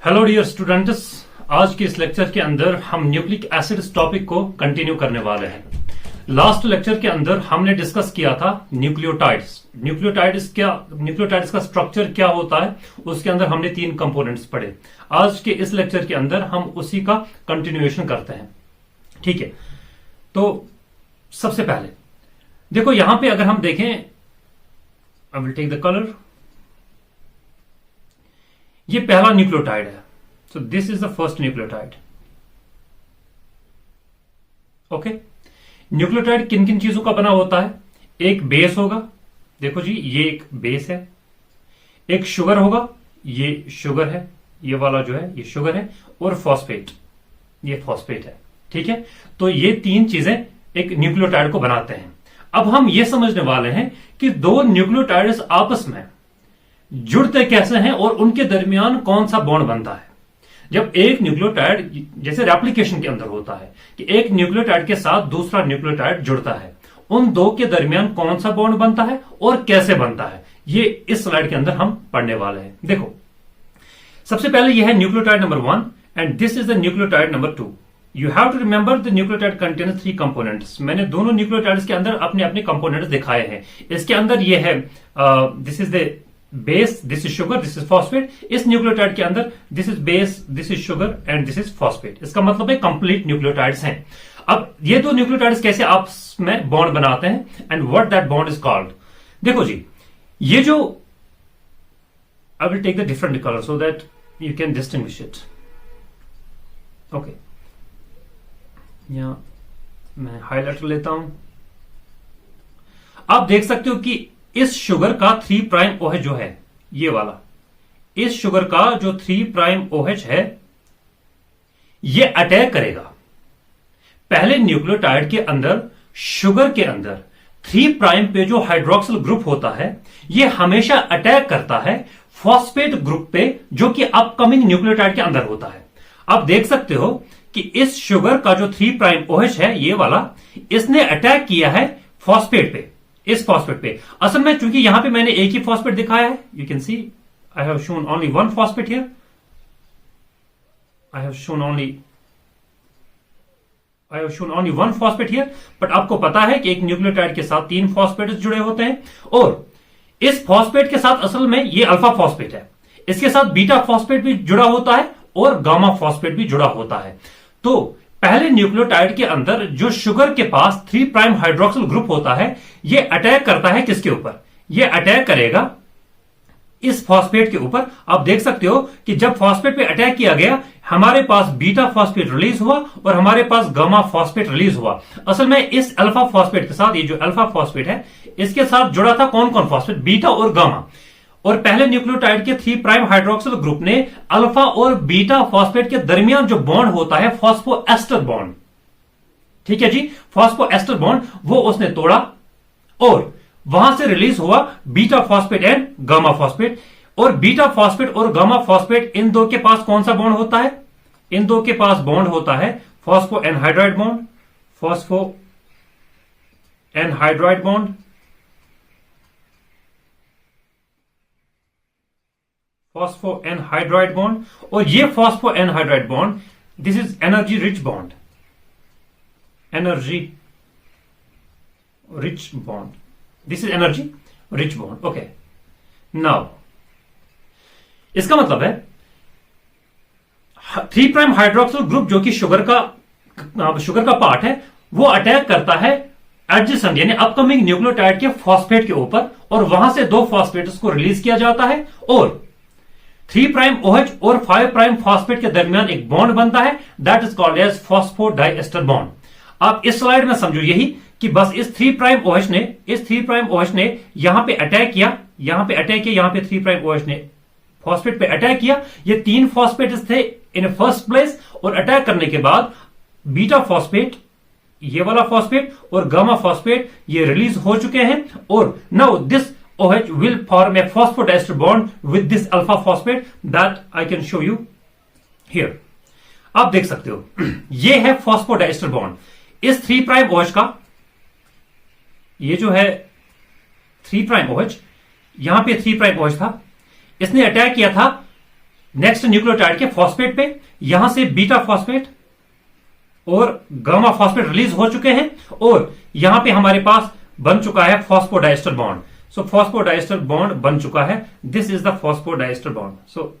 Hello dear students, आज के इस लेक्चर के अंदर हम न्यूक्लिक एसिड्स टॉपिक को कंटिन्यू करने वाले हैं। लास्ट लेक्चर के अंदर हमने डिस्कस किया था न्यूक्लियोटाइड्स। न्यूक्लियोटाइड्स का स्ट्रक्चर क्या होता है, उसके अंदर हमने 3 कंपोनेंट्स पढ़े। आज के इस लेक्चर के अंदर हम उसी का कंटिन्यूएशन करते हैं। ठीक है, तो सबसे पहले देखो यहां पे अगर हम देखें, I will take the colour. ये पहला न्यूक्लियोटाइड है, so this is the first nucleotide. Okay, nucleotide किन किन चीजों का बना होता है? एक बेस होगा, देखो जी ये एक बेस है। एक शुगर होगा, ये शुगर है, ये वाला जो है ये शुगर है। और फॉस्फेट, ये फॉस्फेट है। ठीक है, तो ये 3 चीजें एक न्यूक्लियोटाइड को बनाते हैं। अब हम ये समझने वाले हैं कि 2 न्यूक्लियोटाइड्स आपस में जुड़ते कैसे हैं और उनके दरमियान कौन सा बॉन्ड बनता है। जब एक न्यूक्लियोटाइड, जैसे रेप्लिकेशन के अंदर होता है कि एक न्यूक्लियोटाइड के साथ दूसरा न्यूक्लियोटाइड जुड़ता है, उन 2 के दरमियान कौन सा बॉन्ड बनता है और कैसे बनता है, ये इस स्लाइड के अंदर हम पढ़ने वाले हैं। देखो, सबसे पहले यह है nucleotide number 1 and this is the nucleotide number 2। You have to remember the nucleotide contains 3 components. मैंने दोनों न्यूक्लियोटाइड्स के अंदर अपने अपने कंपोनेंट्स दिखाए हैं। इसके अंदर ये है this is the base, this is sugar, this is phosphate. इस न्यूक्लियोटाइड के अंदर this is base, this is sugar and this is phosphate. इसका मतलब है कंप्लीट न्यूक्लियोटाइड्स हैं। अब ये 2 न्यूक्लियोटाइड्स कैसे आपस में बॉन्ड बनाते हैं and what that bond is called. देखो जी, ये जो, I will take the different colour so that you can distinguish it. Okay, यहां मैं हाईलाइटर लेता हूं। आप देख सकते हो कि इस शुगर का 3' OH जो है, ये वाला, इस शुगर का जो 3' OH है, ये अटैक करेगा पहले न्यूक्लियोटाइड के अंदर। शुगर के अंदर 3' पे जो हाइड्रोक्सिल ग्रुप होता है, ये हमेशा अटैक करता है फॉस्फेट ग्रुप पे, जो कि अपकमिंग न्यूक्लियोटाइड के अंदर होता है। आप देख सकते हो कि इस शुगर का जो 3' OH है, ये वाला, इसने अटैक किया है फॉस्फेट पे, इस फॉस्फेट पे। असल में चूंकि यहां पे मैंने एक ही फॉस्फेट दिखाया है, you can see I have shown only 1 phosphate here. I have shown only 1 phosphate here. But आपको पता है कि एक न्यूक्लियोटाइड के साथ 3 फॉस्फेट जुड़े होते हैं, और इस फॉस्फेट के साथ असल में ये अल्फा फॉस्फेट है, इसके साथ बीटा फॉस्फेट भी जुड़ा होता है और गामा फॉस्फेट भी जुड़ा होता है। तो पहले न्यूक्लियोटाइड के अंदर जो शुगर के पास 3' हाइड्रोक्सिल ग्रुप होता है, ये अटैक करता है किसके ऊपर? ये अटैक करेगा इस फॉस्फेट के ऊपर। आप देख सकते हो कि जब फॉस्फेट पे अटैक किया गया, हमारे पास बीटा फॉस्फेट रिलीज हुआ और हमारे पास गामा फॉस्फेट रिलीज हुआ। असल में इस अल्फा फॉस्फेट के साथ, ये जो अल्फा फॉस्फेट है, इसके साथ जुड़ा था कौन कौन फॉस्फेट? बीटा और गामा। और पहले न्यूक्लियोटाइड के 3' हाइड्रोक्सिल ग्रुप ने अल्फा और बीटा फॉस्फेट के दरमियान जो बॉन्ड होता है, फॉस्फोएस्टर बॉन्ड, ठीक है जी, फॉस्फोएस्टर बॉन्ड, वो उसने तोड़ा और वहां से रिलीज हुआ beta phosphate and gamma phosphate. और बीटा फॉस्फेट और गामा फॉस्फेट, इन 2 के पास कौन सा बॉन्ड होता है? इन 2 के पास बॉन्ड होता है phospho anhydride bond, phospho anhydride bond, phospho anhydride bond. और ये phospho anhydride bond, this is energy rich bond, energy rich bond, this is energy rich bond. Okay, now इसका मतलब है 3' हाइड्रोक्सिल ग्रुप, जो कि शुगर का पार्ट है, वो अटैक करता है एडजेसेंट यानी अपकमिंग न्यूक्लियोटाइड के फॉस्फेट के ऊपर, और वहां से 2 फॉस्फेट्स को रिलीज किया जाता है और 3' OH और 5' फॉस्फेट के दरमियान एक बॉन्ड बनता है, that is called as phosphodiester bond. आप इस स्लाइड में समझो यही कि बस इस 3' OH ने यहां पे अटैक किया, यहां पे 3' OH ने फॉस्फेट पे अटैक किया। ये 3 फॉस्फेट्स थे इन फर्स्ट प्लेस, और अटैक करने के बाद बीटा फॉस्फेट, ये वाला फॉस्फेट, और गामा फॉस्फेट ये रिलीज हो चुके हैं। और now this OH will form a phosphodiester bond with this alpha phosphate that I can show you here. आप देख सकते हो ये है फॉस्फोडाइस्टर बॉन्ड। इस 3' OH का, ये जो है 3' OH, यहां पे 3' OH था, इसने अटैक किया था नेक्स्ट न्यूक्लियोटाइड के फॉस्फेट पे यहां से बीटा फॉस्फेट और गामा फॉस्फेट रिलीज हो चुके हैं और यहां पे हमारे पास बन चुका है phosphodiester bond. So phosphodiester bond बन चुका है। This is the phosphodiester bond. So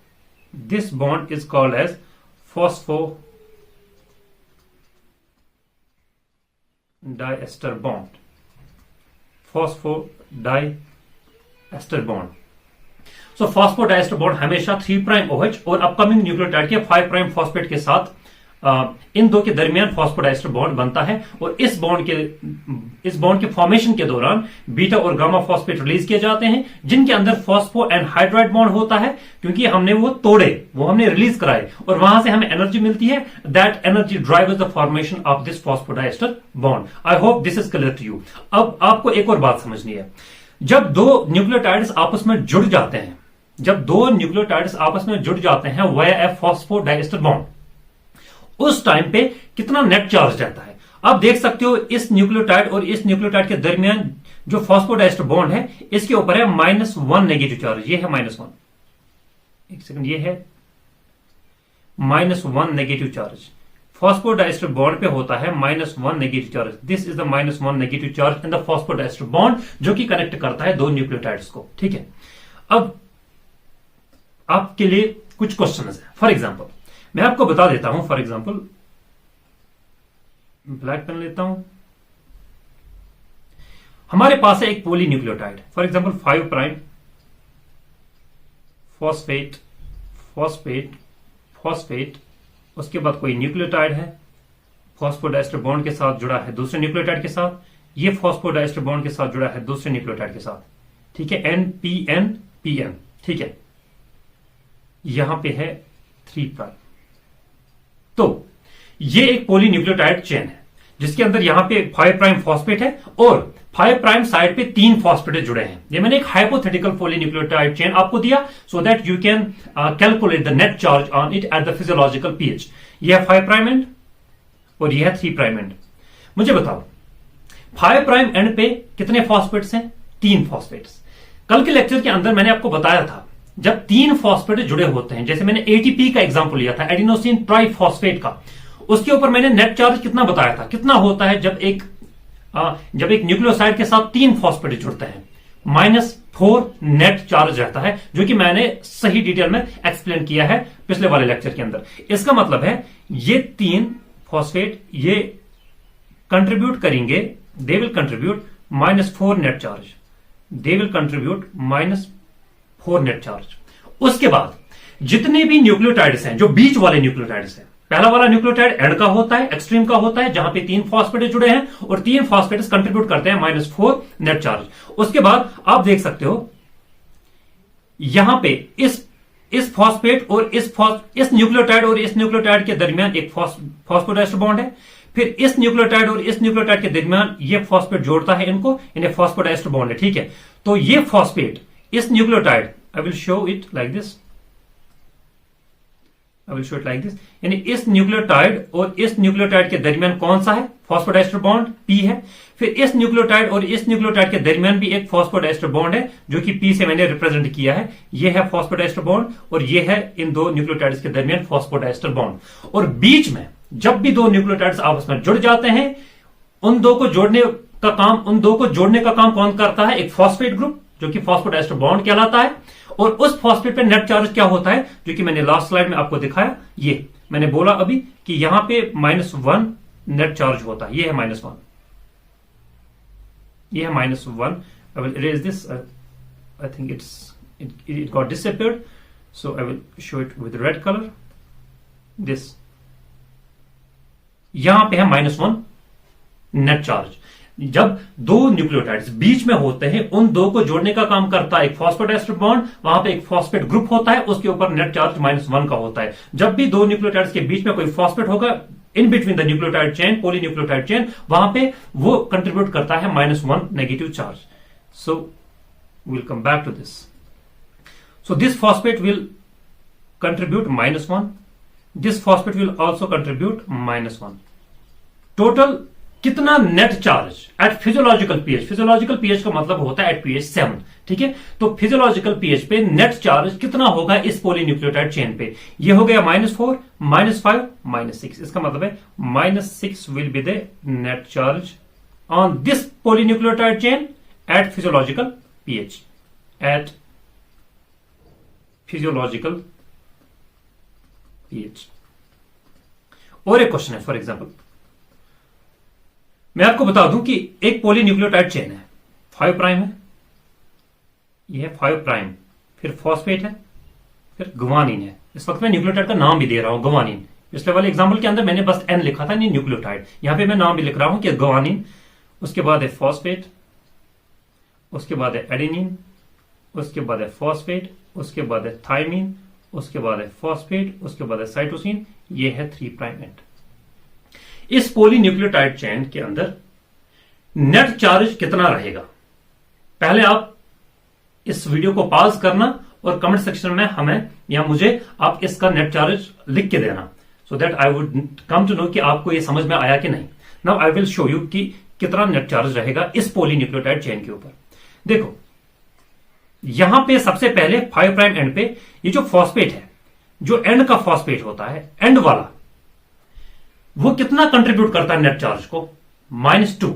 this bond is called as phosphodiester bond. Phosphodiester bond. So phosphodiester bond हमेशा 3' OH और अपकमिंग न्यूक्लियोटाइड के 5' फॉस्फेट के साथ इन दो के दरमियान फॉस्फोडाइस्टर बॉन्ड बनता है और इस बॉन्ड के फॉर्मेशन के दौरान बीटा और गामा फॉस्फेट रिलीज किए जाते हैं जिनके अंदर फॉस्फो एंड हाइड्राइड बॉन्ड होता है क्योंकि हमने वो तोड़े, वो हमने रिलीज कराए और वहां से हमें एनर्जी मिलती है। That energy drives the formation of this phosphodiester bond. I hope this is clear to you. अब आपको एक और बात समझनी है। जब दो न्यूक्लियोटाइड्स आपस में जुड़ जाते हैं, वाया ए फॉस्फोडाइस्टर बॉन्ड, उस टाइम पे कितना नेट चार्ज रहता है आप देख सकते हो। इस न्यूक्लियोटाइड और इस न्यूक्लियोटाइड के दरमियान जो फॉस्फोडाइस्टर बॉन्ड है इसके ऊपर है -1 नेगेटिव चार्ज। ये है -1, एक सेकंड, ये है -1 नेगेटिव चार्ज। फॉस्फोडाइस्टर बॉन्ड पे होता है -1 negative charge. This is the -1 negative charge in the phosphodiester bond जो कि कनेक्ट करता है दो न्यूक्लियोटाइड्स को। ठीक है, अब आपके लिए कुछ क्वेश्चन है। फॉर एग्जाम्पल मैं आपको बता देता हूं। फॉर एग्जाम्पल ब्लैक पेन लेता हूं। हमारे पास है एक polynucleotide, for example 5' phosphate phosphate phosphate. उसके बाद कोई न्यूक्लियोटाइड है, फॉस्फोडाइस्टर बॉन्ड के साथ जुड़ा है दूसरे न्यूक्लियोटाइड के साथ, ये फॉस्फोडाइस्टर बॉन्ड के साथ जुड़ा है दूसरे न्यूक्लियोटाइड के साथ। ठीक है, NPN PN। ठीक है, यहां पे है 3'। तो ये एक पॉलीन्यूक्लियोटाइड चेन है जिसके अंदर यहां पे 5' फॉस्फेट है और 5' साइड पे 3 फॉस्फेट जुड़े हैं। ये मैंने एक हाइपोथेटिकल पॉलीन्यूक्लियोटाइड चेन आपको दिया सो that you can calculate the net charge on it at the physiological pH। यह है 5' एंड और यह है 3' एंड। मुझे बताओ 5' एंड पे कितने फॉस्फेट्स हैं? 3 फॉस्फेट्स। कल के लेक्चर के अंदर मैंने आपको बताया था जब 3 फॉस्फेट जुड़े होते हैं, जैसे मैंने ATP का एग्जांपल लिया था, एडिनोसिन ट्राइफॉस्फेट का, उसके ऊपर मैंने नेट चार्ज कितना बताया था, कितना होता है जब एक न्यूक्लियोसाइड के साथ 3 फॉस्फेट जुड़ते हैं, -4 नेट चार्ज रहता है, जो कि मैंने सही डिटेल में एक्सप्लेन किया है पिछले वाले लेक्चर के अंदर। इसका मतलब है ये 3 फॉस्फेट ये कंट्रीब्यूट करेंगे, they will contribute -4 net charge, they will contribute -4 net charge. उसके बाद जितने भी न्यूक्लियोटाइड्स हैं, जो बीच वाले न्यूक्लियोटाइड्स हैं, पहला वाला न्यूक्लियोटाइड एंड का होता है, एक्सट्रीम का होता है, जहां पे 3 फॉस्फेट जुड़े हैं और 3 फॉस्फेट कंट्रीब्यूट करते हैं -4 नेट चार्ज। उसके बाद आप देख सकते हो यहां पे इस फॉस्फेट और इस न्यूक्लियोटाइड और इस न्यूक्लियोटाइड के दरमियान एक फॉस्फोडाइस्टर बॉन्ड है। फिर इस न्यूक्लियोटाइड और इस न्यूक्लियोटाइड के दरमियान ये फॉस्फेट जोड़ता है इनको, इन्हें फॉस्फोडाइस्टर बॉन्ड है। ठीक है, तो ये फॉस्फेट इस nucleotide, I will show it like this, यानी इस न्यूक्लियोटाइड और इस न्यूक्लियोटाइड के दरमियान कौन सा है? फॉस्फोडाइस्टर बॉन्ड P है। फिर इस न्यूक्लियोटाइड और इस न्यूक्लियोटाइड के दरमियान भी एक फॉस्फोडाइस्टर बॉन्ड है जो कि P से मैंने रिप्रेजेंट किया है। यह है फॉस्फोडाइस्टर बॉन्ड और यह है इन दो न्यूक्लियोटाइड्स के दरमियान फॉस्फोडाइस्टर बॉन्ड। और बीच में जब भी दो न्यूक्लियोटाइड्स आपस में जुड़ जाते हैं, उन दो को जोड़ने का काम कौन करता है? एक फॉस्फेट ग्रुप जो कि फॉस्फोडाइस्टर बॉन्ड कहलाता है। और उस फॉस्फेट पे नेट चार्ज क्या होता है, जो कि मैंने लास्ट स्लाइड में आपको दिखाया। ये मैंने बोला अभी कि यहां पे -1 नेट चार्ज होता है। ये है -1, ये है -1। I will erase this, I think it got disappeared, so I will show it with red color. this यहां पे है -1 नेट चार्ज। जब दो न्यूक्लियोटाइड्स बीच में होते हैं, उन दो को जोड़ने का काम करता है एक फॉस्फोडाइस्टर बॉन्ड, वहां पे एक फॉस्फेट ग्रुप होता है, उसके ऊपर नेट चार्ज -1 का होता है। जब भी दो न्यूक्लियोटाइड्स के बीच में कोई फॉस्फेट होगा in between the nucleotide chain, polynucleotide chain, वहां पे वो कंट्रीब्यूट करता है -1 negative charge. So we'll come back to this. So this phosphate will contribute -1. This phosphate will also contribute -1. Total कितना net charge at physiological pH, physiological pH का मतलब होता है एट पीएच 7, ठीक है। तो फिजियोलॉजिकल पीएच पे नेट चार्ज कितना होगा इस पॉलीन्यूक्लियोटाइड चेन पे, ये हो गया -4, -5, -6। इसका मतलब है -6 will be the net charge on this polynucleotide chain at physiological pH, at physiological pH. और एक क्वेश्चन है, फॉर एग्जांपल मैं आपको बता दूं कि एक पॉलीन्यूक्लियोटाइड चेन है, 5 प्राइम है, यह है 5 प्राइम, फिर फॉस्फेट है, फिर गुवानिन है। इस वक्त मैं न्यूक्लियोटाइड का नाम भी दे रहा हूं, गुवानिन। पिछले वाले एग्जांपल के अंदर मैंने बस एन लिखा था, नहीं न्यूक्लियोटाइड, यहां पे मैं नाम भी लिख रहा हूं कि गुवानिन, उसके बाद है फॉस्फेट, उसके बाद है एडेनिन, उसके बाद है फॉस्फेट, उसके बाद है थायमिन, उसके बाद है फॉस्फेट, उसके बाद है साइटोसिन, ये है 3 प्राइम एंड। इस पॉलीन्यूक्लियोटाइड चेन के अंदर नेट चार्ज कितना रहेगा, पहले आप इस वीडियो को पॉज करना और कमेंट सेक्शन में हमें या मुझे आप इसका नेट चार्ज लिख के देना, so that I would come to know कि आपको ये समझ में आया कि नहीं। Now I will show you कि कितना नेट चार्ज रहेगा इस पॉलीन्यूक्लियोटाइड चेन के ऊपर। देखो यहां पे सबसे पहले 5 प्राइम एंड पे ये जो फॉस्फेट है, जो एंड का फॉस्फेट होता है, एंड वाला, वो कितना कंट्रीब्यूट करता है नेट चार्ज को, -2,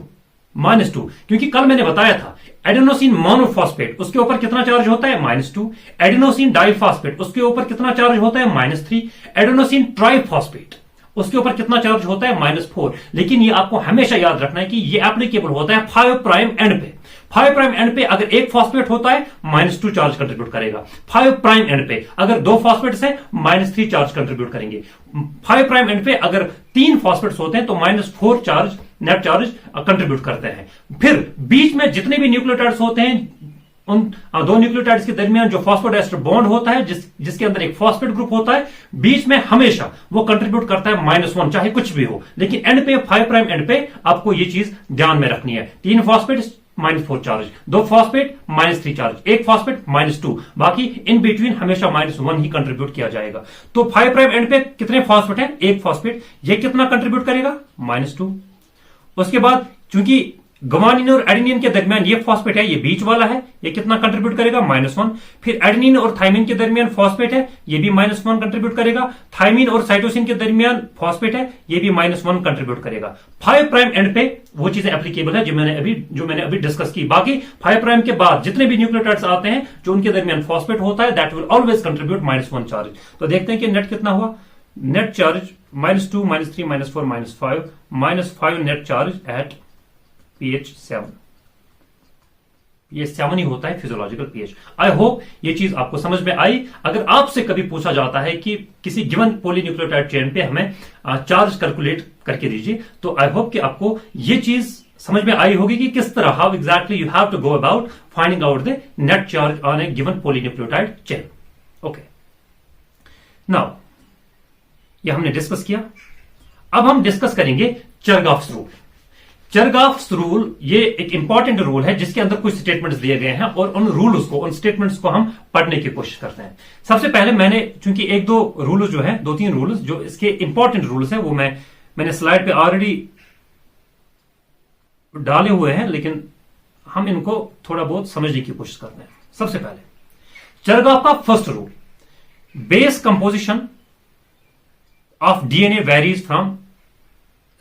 क्योंकि कल मैंने बताया था एडेनोसिन मोनोफॉस्फेट, उसके ऊपर कितना चार्ज होता है, -2। एडेनोसिन डाइफॉस्फेट, उसके ऊपर कितना चार्ज होता है, -3। एडेनोसिन ट्राइफॉस्फेट, उसके ऊपर कितना चार्ज होता है, -4। लेकिन ये आपको हमेशा याद रखना है कि ये एप्लीकेबल होता है 5 प्राइम एंड पे। 5 प्राइम एंड पे अगर एक फॉस्फेट होता है, -2 चार्ज कंट्रीब्यूट करेगा। 5 प्राइम एंड पे अगर 2 फॉस्फेट्स है, -3 चार्ज कंट्रीब्यूट करेंगे। 5 प्राइम एंड पे अगर 3 फॉस्फेट्स होते हैं तो -4 चार्ज नेट चार्ज कंट्रीब्यूट करते हैं। फिर बीच में जितने भी न्यूक्लियोटाइड्स होते हैं, उन 2 न्यूक्लियोटाइड्स के दरमियान जो फॉस्फोडाइस्टर बॉन्ड होता है, जिसके अंदर एक फॉस्फेट ग्रुप होता है, बीच में हमेशा वो कंट्रीब्यूट करता है -1, चाहे कुछ भी हो। लेकिन एंड पे 5 प्राइम एंड पे आपको ये चीज ध्यान में रखनी है। 3 phosphate -4 charge, 2 phosphate -3 charge, 1 phosphate -2, बाकी इन बिटवीन हमेशा -1 ही कंट्रीब्यूट किया जाएगा। तो 5 प्राइम एंड पे कितने फॉस्फेट है, 1 फॉस्फेट, ये कितना कंट्रीब्यूट करेगा, -2। उसके बाद चूंकि गुवानिन और एडेनिन के दरमियान ये फॉस्फेट है, ये बीच वाला है, ये कितना कंट्रीब्यूट करेगा, -1। फिर एडेनिन और थायमिन के दरमियान फॉस्फेट है, ये भी -1 कंट्रीब्यूट करेगा। थायमिन और साइटोसिन के दरमियान फॉस्फेट है, ये भी -1 कंट्रीब्यूट करेगा। 5 प्राइम एंड पे वो चीजें एप्लीकेबल है जो मैंने अभी डिस्कस की। बाकी 5 प्राइम के बाद जितने भी न्यूक्लियोटाइड्स आते हैं जो उनके दरमियान फॉस्फेट होता है, that will always contribute -1 charge. तो देखते हैं कि नेट कितना हुआ, net charge -2, -3, -4, -5 net charge at pH 7। ये 7 ही होता है फिजियोलॉजिकल pH। आई होप ये चीज आपको समझ में आई। अगर आपसे कभी पूछा जाता है कि किसी गिवन पॉलीन्यूक्लियोटाइड चेन पे हमें चार्ज कैलकुलेट करके दीजिए, तो आई होप कि आपको ये चीज समझ में आई होगी कि किस तरह, how exactly you have to go about finding out the net charge on a given polynucleotide chain. Okay, now ये हमने डिस्कस किया। अब हम डिस्कस करेंगे चरगाफ्स रूल। चरगाफ्स रूल ये एक इंपॉर्टेंट रूल है जिसके अंदर कुछ स्टेटमेंट्स दिए गए हैं और उन स्टेटमेंट्स को हम पढ़ने की कोशिश करते हैं। सबसे पहले मैंने, चूंकि 1-2 रूल्स जो है, 2-3 रूल्स जो इसके इंपॉर्टेंट रूल्स हैं, वो मैंने स्लाइड पे ऑलरेडी डाले हुए हैं, लेकिन हम इनको थोड़ा बहुत समझने की कोशिश करते हैं। सबसे पहले चरगाफ का first rule, base composition of DNA varies from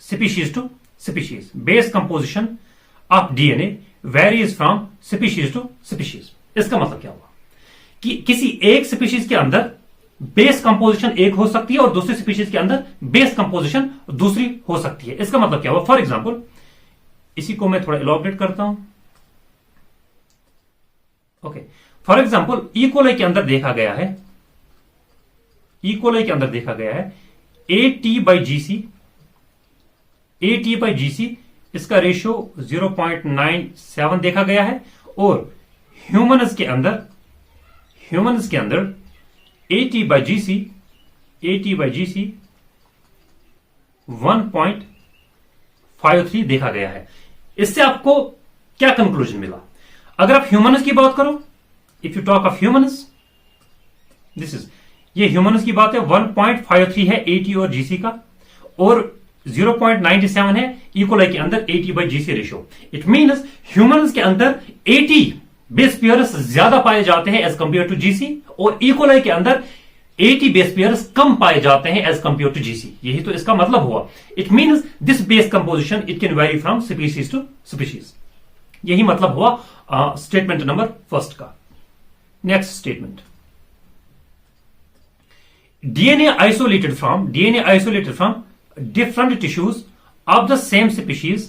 species to species. Base composition of DNA varies from species to species. इसका मतलब क्या हुआ कि किसी एक स्पीशीज के अंदर बेस कंपोजिशन एक हो सकती है और दूसरी स्पीशीज के अंदर बेस कंपोजिशन दूसरी हो सकती है। इसका मतलब क्या हुआ, फॉर एग्जांपल इसी को मैं थोड़ा इलॉबरेट करता हूं। ओके, फॉर एग्जांपल इकोलाई के अंदर देखा गया है, इकोलाई के अंदर देखा गया है AT/GC, इसका रेशियो 0.97 देखा गया है, और ह्यूमन्स के अंदर AT/GC 1.53 देखा गया है। इससे आपको क्या कंक्लूजन मिला? अगर आप ह्यूमन्स की बात करो, if you talk of humans, ये ह्यूमन्स की बात है, 1.53 है AT और GC का, और 0.97 है, इकोलाई के अंदर 80/GC ratio. It means humans के अंदर 80 बेस पेयर्स ज्यादा पाए जाते हैं एज कंपेयर टू जीसी, और इकोलाई के अंदर 80 बेस पेयर्स कम पाए जाते हैं एज कंपेयर टू जीसी। यही तो इसका मतलब हुआ। It means this base composition it can vary from species to species. यही मतलब हुआ स्टेटमेंट नंबर फर्स्ट का। Next statement, DNA isolated from different tissues of the same species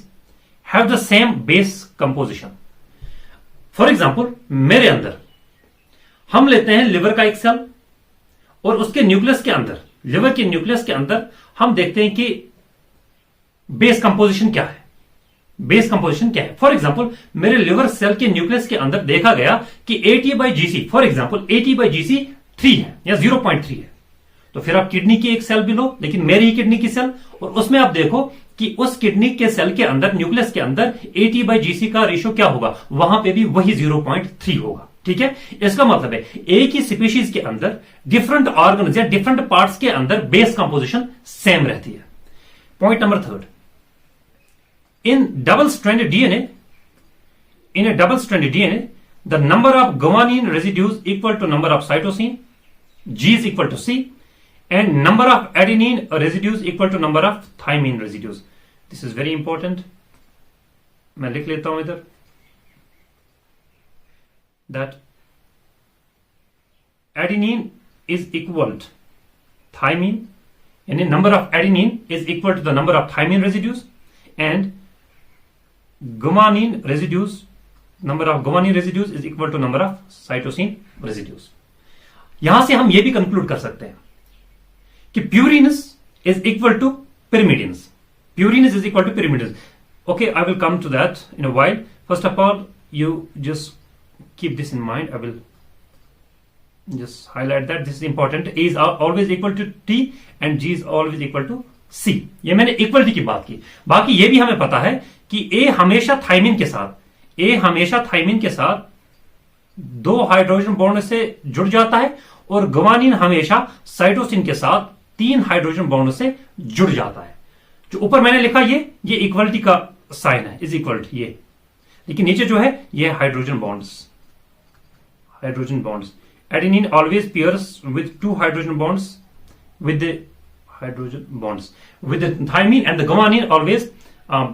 have the same base composition. For example, मेरे अंदर हम लेते हैं liver का एक सेल, और उसके न्यूक्लियस के अंदर, लिवर के न्यूक्लियस के अंदर हम देखते हैं कि बेस कंपोजिशन क्या है। बेस कंपोजिशन क्या है? फॉर एग्जाम्पल, मेरे लिवर सेल के न्यूक्लियस के अंदर देखा गया कि 80/GC, फॉर एग्जाम्पल 80/GC 3 है या 0.3 है। तो फिर आप किडनी की एक सेल भी लो, लेकिन मेरी ही किडनी की सेल, और उसमें आप देखो कि उस किडनी के सेल के अंदर, न्यूक्लियस के अंदर 80/GC का रेशियो क्या होगा, वहां पे भी वही 0.3 होगा। ठीक है, इसका मतलब है एक ही स्पीशीज के अंदर डिफरेंट ऑर्गन्स या डिफरेंट पार्ट्स के अंदर बेस कंपोजिशन सेम रहती है। Point number third, in double stranded DNA, the number of guanine residues equal to number of cytosine, G is equal to C, and number of adenine residues equal to number of thymine residues. This is very important. मैं लिख लेता हूं इधर, that adenine is equal to thymine, and the number of adenine is equal to the number of thymine residues, and guanine residues, number of guanine residues is equal to number of cytosine residues. यहां से हम यह भी conclude कर सकते हैं कि purines is equal to pyrimidines. Puriness is equal to pyrimidines. Okay, I will come to that in a while. First of all, you just keep this in mind. I will just highlight that this is important. A is always equal to T and G is always equal to C. ये मैंने equality की बात की। बाकी ये भी हमें पता है कि A हमेशा थाइमिन के साथ 2 हाइड्रोजन बॉन्ड से जुड़ जाता है, और गुआनिन हमेशा साइटोसिन के साथ 3 हाइड्रोजन बॉन्ड से जुड़ जाता है। जो ऊपर मैंने लिखा ये इक्वलिटी का साइन है, इज इक्वल टू ये, लेकिन नीचे जो है ये hydrogen bonds. Adenine always pairs with 2 hydrogen bonds with the thymine, and the guanine always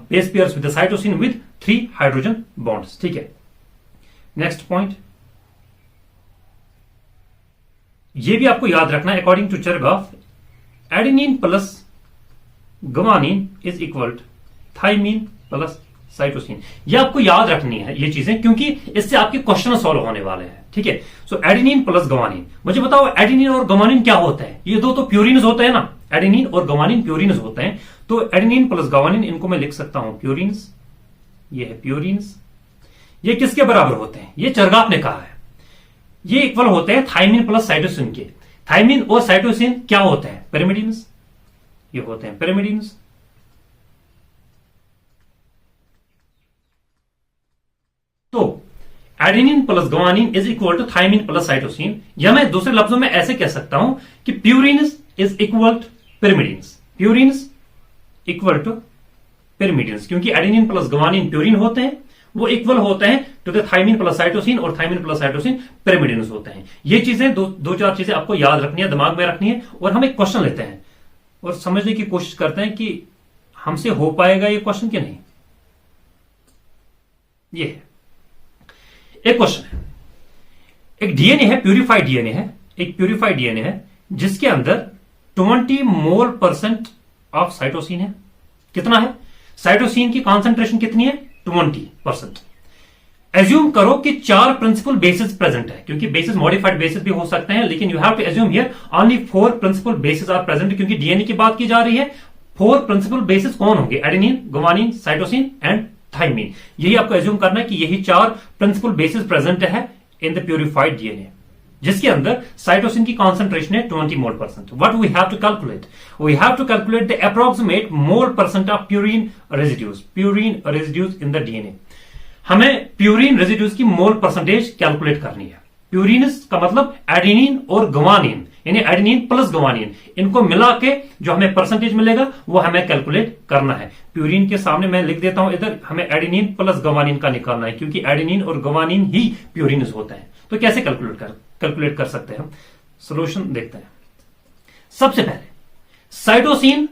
base pairs with the cytosine with 3 hydrogen bonds. ठीक है, नेक्स्ट पॉइंट, ये भी आपको याद रखना है। According to Chargaff, adenine plus guanine is equal to thymine plus cytosine. ये आपको याद रखनी है ये चीजें, क्योंकि इससे आपके क्वेश्चन सॉल्व होने वाले हैं। ठीक है, सो एडेनिन प्लस गुआनिन, मुझे बताओ एडेनिन और गुआनिन क्या होता है? ये दो तो प्यूरिन्स होते हैं ना, एडेनिन और गुआनिन प्यूरिन्स होते हैं। तो एडेनिन प्लस गुआनिन, इनको मैं लिख सकता हूं प्यूरिन्स, ये है प्यूरिन्स। ये किसके बराबर होते हैं? ये चरगॉफ ने कहा है, ये इक्वल होते हैं थाइमिन प्लस साइटोसिन के। थाइमिन और साइटोसिन क्या होते हैं? पिरिमिडिन्स। ये होते हैं पिरिमिडिन्स। तो adenine plus guanine is equal to thymine plus cytosine, या मैं दूसरे लफ्जों में ऐसे कह सकता हूं कि purines is equal to pyrimidines. Purines equal to pyrimidines, क्योंकि एडेनिन प्लस गुआनिन प्यूरिन होते हैं, वो इक्वल होते हैं to the thymine plus cytosine, और थाइमिन प्लस साइटोसिन पिरिमिडिन्स होते हैं। ये चीजें दो चार चीजें आपको याद रखनी है, दिमाग में रखनी है। और हम एक क्वेश्चन लेते हैं और समझने की कोशिश करते हैं कि हमसे हो पाएगा ये क्वेश्चन कि नहीं। ये है एक क्वेश्चन है, एक डीएनए है, प्यूरिफाइड डीएनए है, जिसके अंदर 20 मोल% ऑफ साइटोसिन है। कितना है? साइटोसिन की कॉन्सेंट्रेशन कितनी है? 20%। एज्यूम करो कि 4 प्रिंसिपल बेसिस प्रेजेंट है, क्योंकि बेसिस मॉडिफाइड बेसिस भी हो सकते हैं, लेकिन you have to assume here only 4 principal bases are present, क्योंकि डीएनए की बात की जा रही है। 4 प्रिंसिपल बेसिस कौन होंगे? Adenine, guanine, cytosine and thymine. यही आपको एज्यूम करना है कि यही 4 प्रिंसिपल बेसिस प्रेजेंट है इन द प्यूरिफाइड डीएनए, जिसके अंदर साइटोसिन की कॉन्सेंट्रेशन है 20 मोल%। What we have to calculate? We have to calculate the approximate मोल% of purine residues in the DNA. हमें प्यूरिन रेजिड्यूज की मोल % कैलकुलेट करनी है। प्यूरिन्स का मतलब एडेनिन और गुआनिन, यानी एडेनिन प्लस गुवानिन, इनको मिला के जो हमें परसेंटेज मिलेगा वो हमें कैलकुलेट करना है। प्यूरिन के सामने मैं लिख देता हूं इधर, हमें एडेनिन प्लस गुवानिन का निकालना है, क्योंकि एडेनिन और गुवानिन ही प्यूरिन होता है। तो कैसे कैलकुलेट कर सकते हैं हम? सोल्यूशन देखते हैं। सबसे पहले साइटोसिन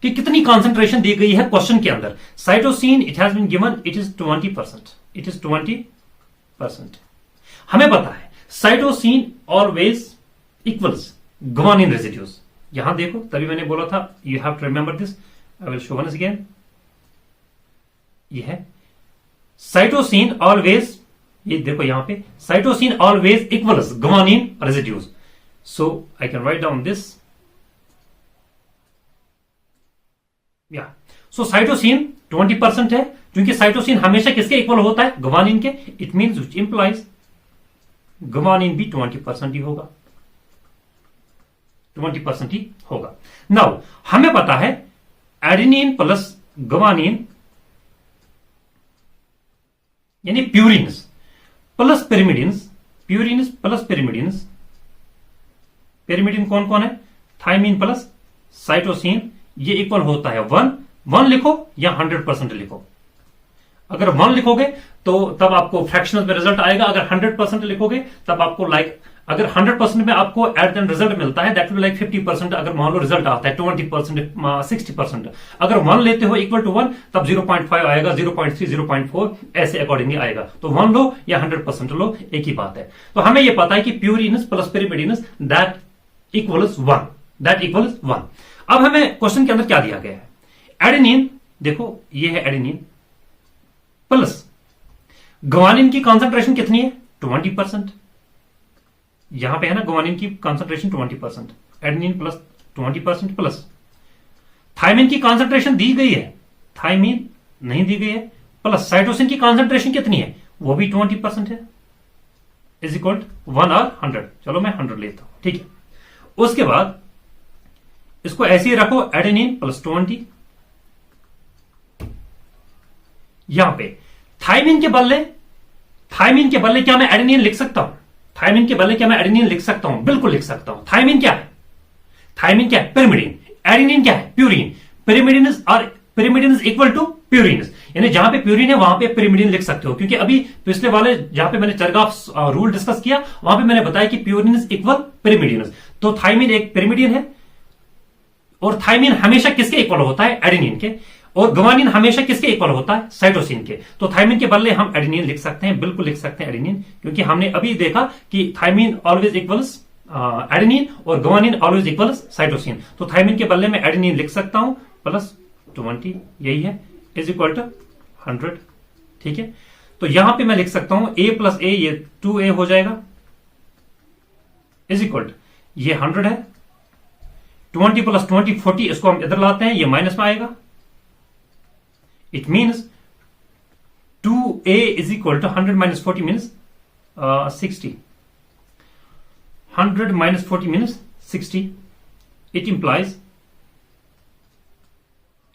की कितनी कॉन्सेंट्रेशन दी गई है क्वेश्चन के अंदर? Cytosine it has been given, it is 20%, it is 20%। हमें पता है cytosine always equals guanine residues. यहां देखो, तभी मैंने बोला था you have to remember this, I will show once again. ये है साइटोसिन ऑलवेज, ये देखो यहां पे cytosine always equals guanine residues. So I can write down this, या सो साइटोसिन 20% है, क्योंकि साइटोसिन हमेशा किसके इक्वल होता है? गुवानिन के। इट मींस व्हिच इंप्लाइज गुवानिन भी 20% ही होगा, 20% ही होगा। नाउ हमें पता है एडेनिन प्लस गुवानिन यानी purines plus pyrimidines, purines plus pyrimidines, pyrimidine कौन कौन है? थायमिन प्लस साइटोसिन, ये इक्वल होता है 1 लिखो या 100% लिखो। अगर 1 लिखोगे तो तब आपको फ्रैक्शनल में रिजल्ट आएगा, अगर 100% लिखोगे तब आपको अगर 100% में आपको एट द एंड रिजल्ट मिलता है दैट विल लाइक 50%। अगर मान लो रिजल्ट आता है 20%, 60%, अगर 1 लेते हो इक्वल टू 1 तब 0.5 आएगा, 0.3, 0.4 ऐसे अकॉर्डिंगली आएगा। तो 1 लो या 100% लो, एक ही बात है। तो हमें यह पता है कि purines plus pyrimidines that equals 1, that equals 1। अब हमें क्वेश्चन के अंदर क्या दिया गया है? एडेनिन, देखो ये है एडेनिन प्लस गुवानिन की कॉन्सेंट्रेशन कितनी है? 20%। यहां पे है ना गुवानिन की concentration 20%, adenine plus 20% plus thymine की कॉन्सेंट्रेशन दी गई है, थायमिन नहीं दी गई है, प्लस साइटोसिन की कॉन्सेंट्रेशन कितनी है? वो भी 20% है, इज इक्वल 1 और 100। चलो मैं 100 लेता हूं, ठीक है। उसके बाद इसको ऐसे ही रखो, एडेनिन प्लस 20। यहां पे थायमिन के बदले क्या मैं एडेनिन लिख सकता हूं? थायमिन के बदले क्या मैं एडेनिन लिख सकता हूं? बिल्कुल लिख सकता हूं। थायमिन क्या है? पिरिमिडिन। एडेनिन क्या है? Purine. Pyrimidine is equal to purine, यानी जहां पे प्यूरिन है वहां पे पिरिमिडिन लिख सकते हो, क्योंकि अभी पिछले वाले जहां पे मैंने चरगाफ रूल डिस्कस किया वहां पे मैंने बताया कि प्यूरिन इज इक्वल पिरिमिडिन। तो थायमिन एक पिरिमिडिन है, और थायमिन हमेशा किसके इक्वल होता है? एडेनिन के। और गुवानिन हमेशा किसके इक्वल होता है? साइटोसिन के। तो थायमिन के बदले हम एडेनिन लिख सकते हैं, बिल्कुल लिख सकते हैं एडेनिन, क्योंकि हमने अभी देखा कि थायमिन ऑलवेज इक्वल्स एडेनिन और गुवानिन ऑलवेज इक्वल्स साइटोसिन। तो थायमिन के बदले में एडेनिन लिख सकता हूं प्लस 20, यही है, इज इक्वल टू 100, ठीक है। तो यहां पे मैं लिख सकता हूं a प्लस ए, ये 2a हो जाएगा, इज इक्वल टू ये 100 है, 20 प्लस 20 40, इसको हम इधर लाते हैं, ये माइनस में आएगा। It means 2a is equal to 100 minus 40 means 60, 100 minus 40 means 60। It implies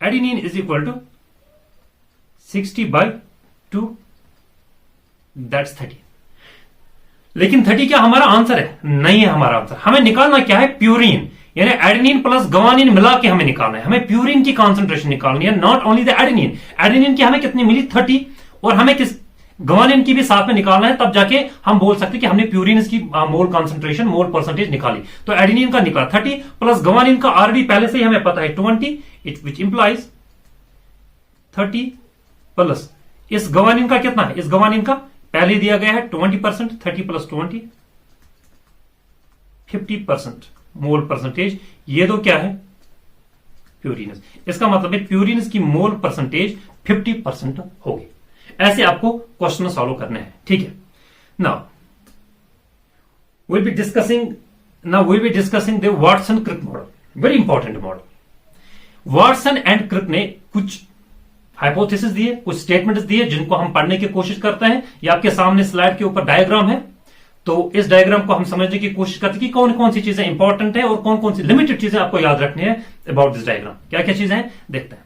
adenine is equal to 60 by 2, that's 30। लेकिन 30 क्या हमारा आंसर है? नहीं है हमारा आंसर। हमें निकालना क्या है? प्यूरिन, यानी एडेनिन प्लस गुवानिन मिला के हमें निकालना है। हमें प्यूरिन की कॉन्सेंट्रेशन निकालनी है, not only the adenine. Adenine की हमें कितनी मिली? 30, और हमें किस गुवानिन की भी साथ में निकालना है, तब जाके हम बोल सकते हैं कि हमने प्यूरिन की मोल कॉन्सेंट्रेशन, मोल परसेंटेज निकाली। तो एडेनिन का निकला 30 प्लस गुवानिन का ऑलरेडी पहले से ही हमें पता है 20, विच इंप्लाइज 30 प्लस इस गुवानिन का कितना है? इस गुवानिन का पहले दिया गया है 20%, 30 प्लस 20 50% मोल परसेंटेज। ये दो क्या है? प्यूरिनस। इसका मतलब है प्यूरिनस की मोल परसेंटेज 50% होगी। ऐसे आपको क्वेश्चन सॉल्व करने हैं, ठीक है। Now we'll be discussing the Watson Crick model, very important model. Watson and Crick ने कुछ हाइपोथेसिस दिए, कुछ स्टेटमेंट्स दिए, जिनको हम पढ़ने की कोशिश करते हैं। ये आपके सामने स्लाइड के ऊपर डायग्राम है, तो इस डायग्राम को हम समझने की कोशिश करते हैं कि कौन कौन सी चीजें इंपॉर्टेंट है और कौन कौन सी लिमिटेड चीजें आपको याद रखनी है अबाउट दिस डायग्राम। क्या क्या चीजें हैं देखते हैं।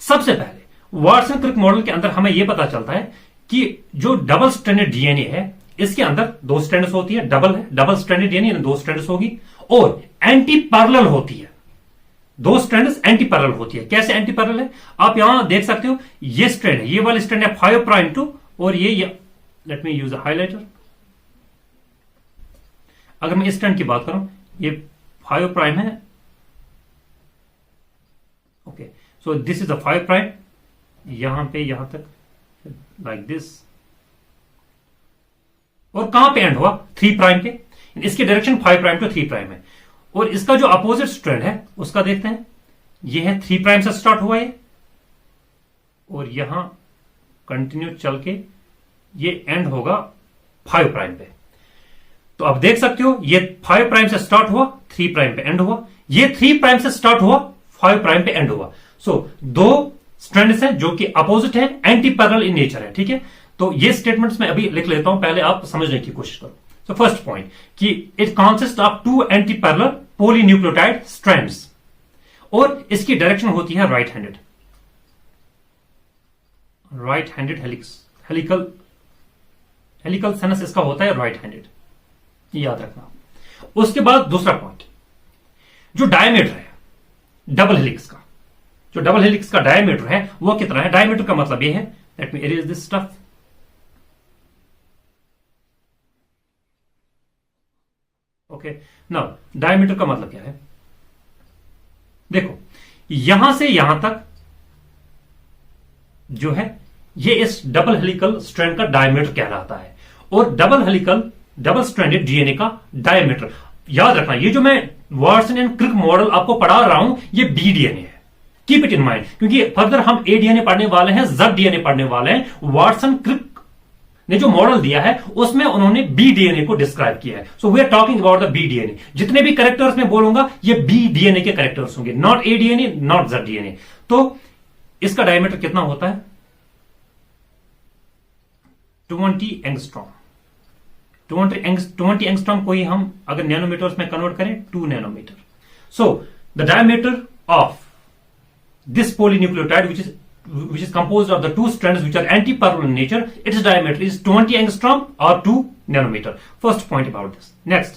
सबसे पहले वाटसन-क्रिक मॉडल के अंदर हमें यह पता चलता है कि जो डबल स्ट्रैंडेड डीएनए है, इसके अंदर 2 स्ट्रैंड्स होती है, डबल स्ट्रैंडेड डीएनए 2 स्ट्रैंड्स होगी, और एंटी पैरेलल होती है। दो स्ट्रैंड्स एंटी पैरेलल होती है। कैसे एंटी पैरेलल है, आप यहां देख सकते हो, ये स्ट्रैंड है, ये वाली स्ट्रैंड है 5 प्राइम टू, और ये let me use a highlighter. अगर मैं इस स्ट्रैंड की बात करूं, ये 5 प्राइम है, okay, so this is a 5 prime, यहां पे यहां तक लाइक दिस, और कहां पे एंड हुआ, 3 प्राइम पे। इसकी डायरेक्शन 5 प्राइम टू 3 प्राइम है। और इसका जो अपोजिट स्ट्रैंड है उसका देखते हैं, ये है 3 प्राइम से स्टार्ट हुआ है, और यहां कंटिन्यू चल के ये एंड होगा 5 प्राइम पे। तो आप देख सकते हो, ये 5 प्राइम से स्टार्ट हुआ, 3 प्राइम पे एंड हुआ, ये 3 प्राइम से स्टार्ट हुआ, 5 प्राइम पे एंड हुआ। सो दो स्ट्रैंड्स हैं जो कि अपोजिट है, एंटी पैरेलल इन नेचर है, ठीक है। तो ये स्टेटमेंट्स मैं अभी लिख लेता हूं, पहले आप समझने की कोशिश करो। सो फर्स्ट पॉइंट कि it consist of 2 anti parallel polynucleotide strands, और इसकी डायरेक्शन होती है राइट हैंडेड हेलिक्स, हेलिकल सेनस इसका होता है राइट हैंडेड, याद रखना। उसके बाद दूसरा पॉइंट, जो डायमीटर है डबल हेलिक्स का, जो डबल हेलिक्स का डायमीटर है वो कितना है। डायमीटर का मतलब ये है, let me erase this stuff, okay. Now diameter का मतलब क्या है, देखो यहां से यहां तक जो है, ये इस डबल हेलिकल स्ट्रैंड का डायमीटर कहलाता है, और डबल स्ट्रैंडेड डीएनए का डायमीटर, याद रखना, ये जो मैं वाटसन एंड क्रिक मॉडल आपको पढ़ा रहा हूं, ये बी डीएनए है, कीप इट इन माइंड, क्योंकि फर्दर हम ए डीएनए पढ़ने वाले हैं, जेड डीएनए पढ़ने वाले हैं। वाटसन क्रिक ने जो मॉडल दिया है उसमें उन्होंने बी डीएनए को डिस्क्राइब किया है। So we are talking about the B DNA. जितने भी कैरेक्टर्स में बोलूंगा ये बी डीएनए के कैरेक्टर्स होंगे, not A DNA, not Z DNA. तो इसका डायमीटर कितना होता है, 20 एंगस्ट्रॉम। 20 एंगस्ट्रॉम को ही हम अगर नैनोमीटर्स में कन्वर्ट करें, 2 nanometer. So the diameter of this polynucleotide, which is composed of the 2 strands which are anti-parallel in nature, its diameter is 20 angstrom or 2 nanometer. First point about this. Next,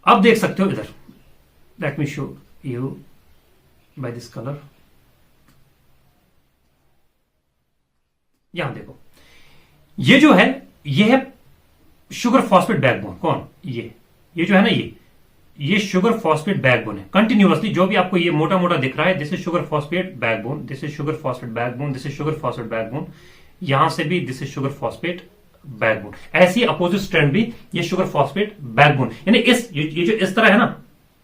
आप देख सकते हो इधर, let me show you by this color. यहां देखो, ये जो है, ये है शुगर फॉस्फेट बैकबोन। कौन, ये जो है ना, ये शुगर फॉस्फेट बैकबोन है। कंटिन्यूअसली जो भी आपको ये मोटा मोटा दिख रहा है, this is sugar phosphate backbone, this is sugar phosphate backbone, this is sugar phosphate backbone, यहां से भी this is sugar phosphate backbone. ऐसी अपोजिट स्ट्रैंड भी ये शुगर फॉस्फेट बैकबोन, यानी ये जो इस तरह है ना,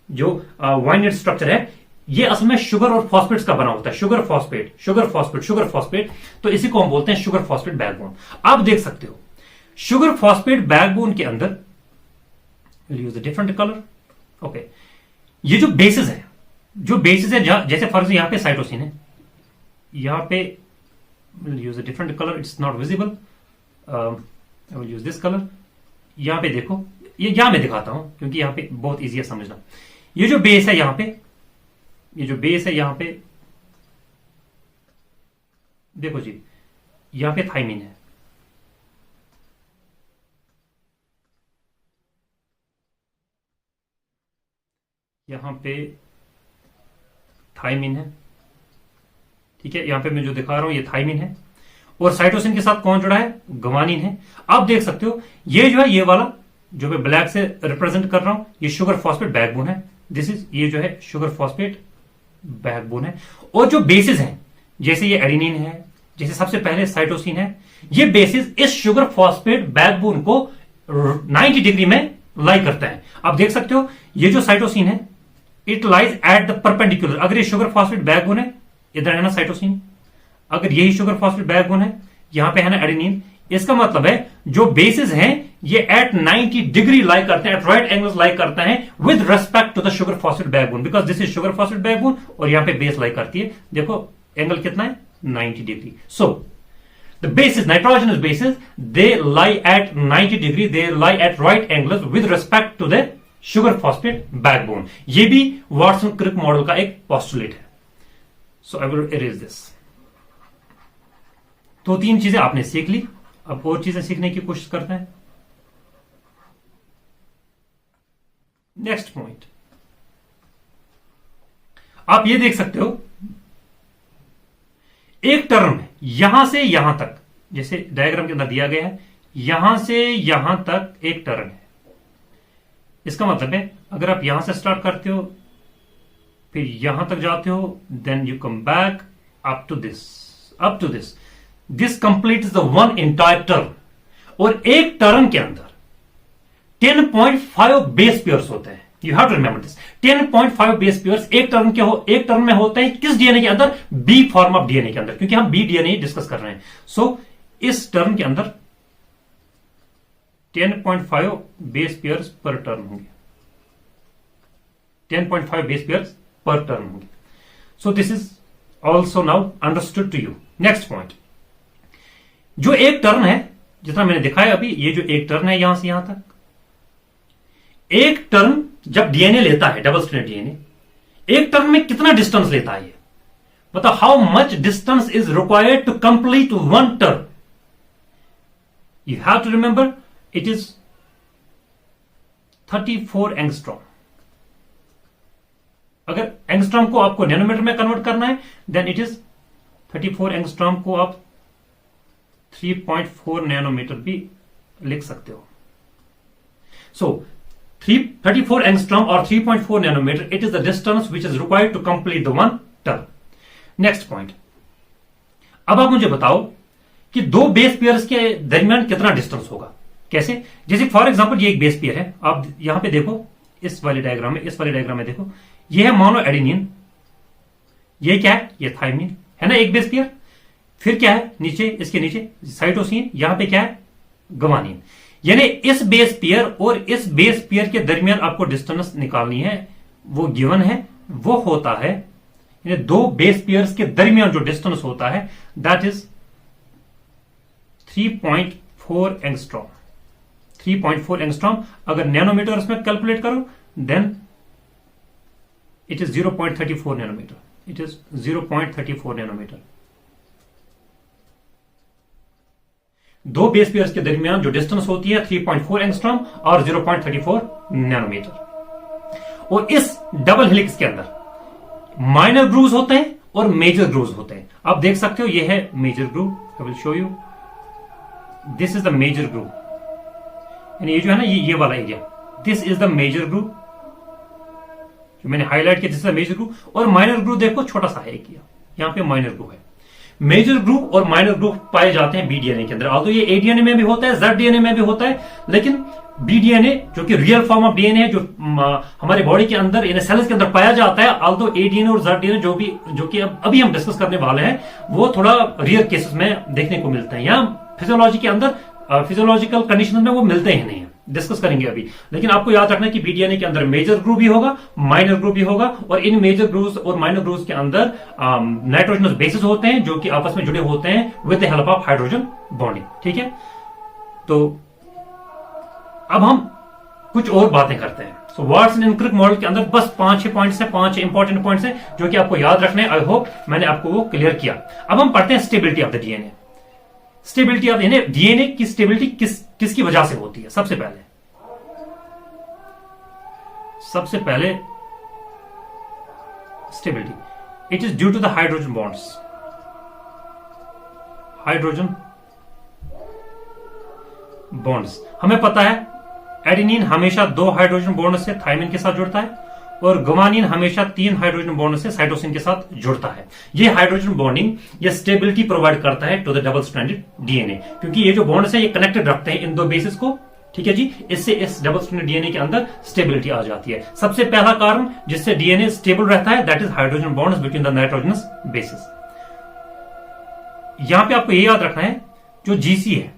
जो वाइनेट स्ट्रक्चर है, ये असल में शुगर और फॉस्फेट्स का बना होता है। Sugar phosphate, sugar phosphate, sugar phosphate, तो इसी को हम बोलते हैं शुगर फॉस्फेट बैकबोन। आप देख सकते हो शुगर फॉस्फेट बैकबोन के अंदर, will use a different colour, okay, ये जो बेसिस है, जैसे फॉर एग्जाम्पल यहां पे साइटोसिन है, यहां पे will use a different colour, it's not visible, I will use this colour. यहां पे देखो, ये यहां मैं दिखाता हूं क्योंकि यहां पे बहुत इजी है समझना। ये जो बेस है यहां पे, ये जो बेस है यहां पे देखो जी, यहां पे थाइमिन है, यहां पे थाइमिन है, ठीक है। यहां पे मैं जो दिखा रहा हूं ये थाइमिन है, और साइटोसिन के साथ कौन जुड़ा है, गवानीन है। आप देख सकते हो ये जो है, ये वाला जो मैं ब्लैक से रिप्रेजेंट कर रहा हूं, ये शुगर फॉस्फेट बैकबोन है, दिस इज, ये जो है शुगर फॉस्फेट बैकबोन है। और जो बेसिस है, जैसे ये एडेनिन है, जैसे सबसे पहले साइटोसिन है, ये बेसिस इस शुगर फॉस्फेट बैकबोन को 90 डिग्री में लाई करता है। आप देख सकते हो ये जो साइटोसिन है, it lies at the perpendicular. अगर ये शुगर फॉस्फेट बैकबोन है, इधर है ना साइटोसिन, अगर यही शुगर फॉस्फेट बैकबोन है, यहां पे है ना एडेनिन, इसका मतलब है जो बेसिस हैं ये एट 90 डिग्री लाई करते हैं, एट राइट एंगल्स लाई करते हैं with respect to the sugar phosphate backbone, because this is sugar phosphate backbone, और यहां पे बेस लाई करती है। देखो एंगल कितना है, 90 degree. So the bases, nitrogenous bases, they lie at 90 degree, they lie at right angles with respect to the sugar phosphate backbone. ये भी वाटसन क्रिक मॉडल का एक पोस्टुलेट है। सो आई विल इरेज दिस। तो 3 चीजें आपने सीख ली, अब और चीजें सीखने की कोशिश करते हैं। नेक्स्ट पॉइंट, आप ये देख सकते हो एक टर्म है यहां से यहां तक, जैसे डायग्राम के अंदर दिया गया है, यहां से यहां तक एक टर्न है। इसका मतलब है अगर आप यहां से स्टार्ट करते हो फिर यहां तक जाते हो, then you come back up to this this completes the one entire turn. और एक टर्न के अंदर 10.5 बेस पेयर्स होते हैं। You have to remember this, 10.5 base pairs एक टर्न में होते हैं। किस डीएनए के अंदर? बी फॉर्म ऑफ डीएनए के अंदर, क्योंकि हम बी डीएनए डिस्कस कर रहे हैं। सो इस टर्न के अंदर 10.5 बेस पेयर्स पर टर्न होंगे, 10.5 बेस पेयर्स पर टर्न होंगे। So this is also now understood to you. Next point, जो एक टर्न है, जितना मैंने दिखाया अभी, ये जो एक टर्न है यहां से यहां तक, एक टर्न जब डीएनए लेता है, डबल स्ट्रैंडेड डीएनए, एक टर्न में कितना डिस्टेंस लेता है? ये बताओ, how much distance is required to complete one turn? You have to remember it is 34 angstrom. अगर एंगस्ट्रॉम को आपको नैनोमीटर में कन्वर्ट करना है, देन इट इज 34 एंगस्ट्रॉम को आप 3.4 नैनोमीटर भी लिख सकते हो। सो 34 एंगस्ट्रॉम और 3.4 nanometer, it is the distance which is required to complete the one turn. Next point, अब आप मुझे बताओ कि दो बेस पेयर्स के दरमियान कितना डिस्टेंस होगा। कैसे? जैसे फॉर एग्जांपल ये एक बेस पेयर है, आप यहां पे देखो, इस वाले डायग्राम में देखो, ये है मोनो एडेनिन, ये क्या है? ये थाइमिन है ना, एक बेस पेयर। फिर क्या है नीचे, इसके नीचे साइटोसिन, यहां पे क्या है? गुआनिन। यानी इस बेस पेयर और इस बेस पेयर के दरमियान आपको डिस्टेंस निकालनी है, वो गिवन है, वो होता है, यानी दो बेस पेयर्स के दरमियान जो डिस्टेंस होता है, दैट इज 3.4 एंगस्ट्रॉम। 3.4 एंगस्ट्रॉम अगर नैनोमीटर में कैलकुलेट करो, then it is 0.34 nanometer. It is 0.34 nanometer. दो बेस पेयर्स के दरमियान जो डिस्टेंस होती है 3.4 एंगस्ट्रॉम और 0.34 नैनोमीटर। और इस डबल हेलिक्स के अंदर माइनर ग्रूव्स होते हैं और मेजर ग्रूव्स होते हैं। आप देख सकते हो, ये है major groove, I will show you, this is the major groove, यानी ये जो है ना, ये वाला area, this is the major groove जो मैंने हाईलाइट किया, this is the major groove. और माइनर ग्रूव देखो, छोटा सा है एक, यहां पे माइनर ग्रूव है। मेजर ग्रुप और माइनर ग्रुप पाए जाते हैं बी डीएनए के अंदर। ऑल्दो ये ए डीएनए में भी होता है, जेड डीएनए में भी होता है, लेकिन बी डीएनए जो कि रियल फॉर्म ऑफ डीएनए है, जो हमारे बॉडी के अंदर यानी सेल्स के अंदर पाया जाता है, ऑल्दो ए डीएनए और जेड डीएनए जो कि अभी हम डिस्कस करने वाले हैं, वो थोड़ा रियर केसेस में देखने को मिलते हैं। यहाँ फिजियोलॉजी के अंदर, फिजियोलॉजिकल कंडीशन में वो मिलते ही नहीं है, डिस्कस करेंगे अभी। लेकिन आपको याद रखना है कि बीडीएनए के अंदर मेजर ग्रुप भी होगा, माइनर ग्रुप भी होगा, और इन मेजर ग्रुप्स और माइनर ग्रुप्स के अंदर नाइट्रोजनस बेसिस होते हैं जो कि आपस में जुड़े होते हैं with the help of hydrogen bonding. ठीक है, तो अब हम कुछ और बातें करते हैं। सो वाटसन एंड क्रिक मॉडल के अंदर बस 5-6 पॉइंट्स हैं, 5 इंपॉर्टेंट पॉइंट्स हैं जो कि आपको याद रखने हैं। आई होप मैंने आपको वो क्लियर किया। अब हम पढ़ते हैं stability of the DNA. Stability of DNA की स्टेबिलिटी किसकी वजह से होती है? सबसे पहले stability, it is due to the hydrogen bonds. Hydrogen bonds, हमें पता है एडेनिन हमेशा 2 हाइड्रोजन बॉन्ड से थाइमिन के साथ जुड़ता है, और गुआनिन हमेशा 3 हाइड्रोजन बॉन्ड से साइटोसिन के साथ जुड़ता है। ये हाइड्रोजन बॉन्डिंग ये स्टेबिलिटी प्रोवाइड करता है to the double stranded DNA, क्योंकि ये जो बॉन्ड्स है ये कनेक्टेड रखते हैं इन दो बेसिस को। ठीक है जी, इससे इस डबल स्ट्रैंडेड डीएनए के अंदर स्टेबिलिटी आ जाती है। सबसे पहला कारण जिससे डीएनए स्टेबल रहता है, that is hydrogen bonds between the nitrogenous bases. यहां पे आपको ये याद रखना है, जो जीसी है,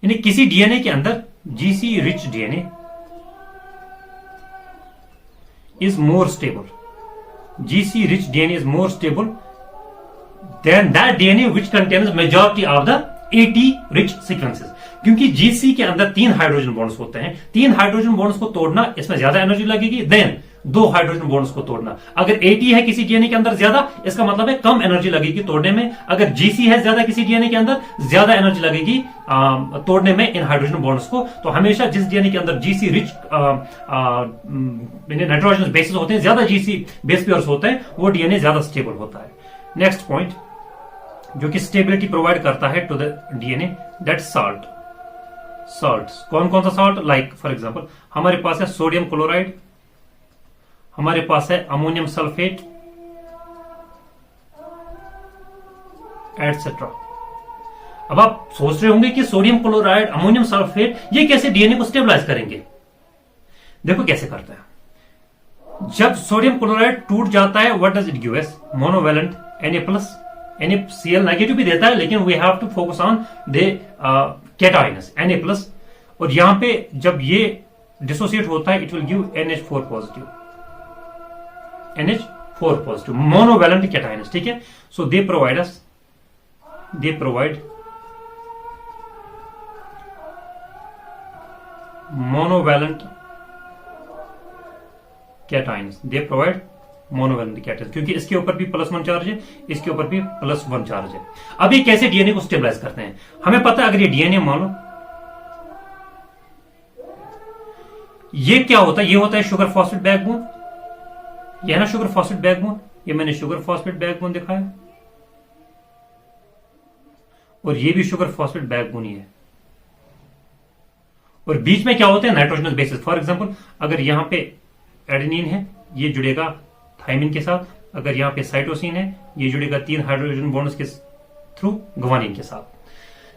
यानी किसी डीएनए के अंदर GC rich DNA is more stable. GC rich DNA is more stable than that DNA which contains majority of the AT rich sequences. क्योंकि GC के अंदर 3 हाइड्रोजन बॉन्ड्स होते हैं, 3 हाइड्रोजन बॉन्ड्स को तोड़ना इसमें ज्यादा एनर्जी लगेगी देन दो हाइड्रोजन बॉन्ड्स को तोड़ना। अगर एटी है किसी डीएनए के अंदर ज्यादा, इसका मतलब है कम एनर्जी लगेगी तोड़ने में। अगर जीसी है ज्यादा किसी डीएनए के अंदर, ज्यादा एनर्जी लगेगी तोड़ने में इन हाइड्रोजन बॉन्ड्स को। तो हमेशा जिस डीएनए के अंदर जीसी रिच नाइट्रोजन बेसिस होते हैं, ज्यादा जीसी बेस पेयर्स होते हैं, वो डीएनए ज्यादा स्टेबल होता है। नेक्स्ट पॉइंट जो कि स्टेबिलिटी प्रोवाइड करता है to the DNA, that salt. Salts, कौन कौन सा सॉल्ट? लाइक फॉर एग्जांपल हमारे पास है सोडियम क्लोराइड, हमारे पास है अमोनियम सल्फेट, एटसेट्रा। अब आप सोच रहे होंगे कि सोडियम क्लोराइड, अमोनियम सल्फेट ये कैसे डीएनए को स्टेबलाइज करेंगे? देखो कैसे करते हैं। जब सोडियम क्लोराइड टूट जाता है, what does it give us? Monovalent Na+, NaCl negative भी देता है, लेकिन we have to focus on the cations Na+, और यहां पे जब ये डिसोसिएट होता है, it will give NH4 positive, NH4 positive, monovalent cations. ठीक है, so they provide monovalent cations, they provide monovalent cations, क्योंकि इसके ऊपर भी +1 चार्ज है, इसके ऊपर भी +1 चार्ज है। अब ये कैसे डीएनए को स्टेबलाइज करते हैं? हमें पता है, अगर ये डीएनए मान लो ये क्या होता है, ये होता है शुगर फॉस्फेट बैकबोन, ये है ना शुगर फॉस्फेट बैकबोन, ये मैंने शुगर फॉस्फेट बैकबोन दिखाया, और ये भी शुगर फॉस्फेट बैकबोन ही है, और बीच में क्या होते हैं? Nitrogenous bases. फॉर एग्जांपल अगर यहां पे एडेनिन है, ये जुड़ेगा थाइमिन के साथ, अगर यहां पे साइटोसिन है, ये जुड़ेगा 3 हाइड्रोजन बॉन्ड्स के थ्रू गुवानिन के साथ।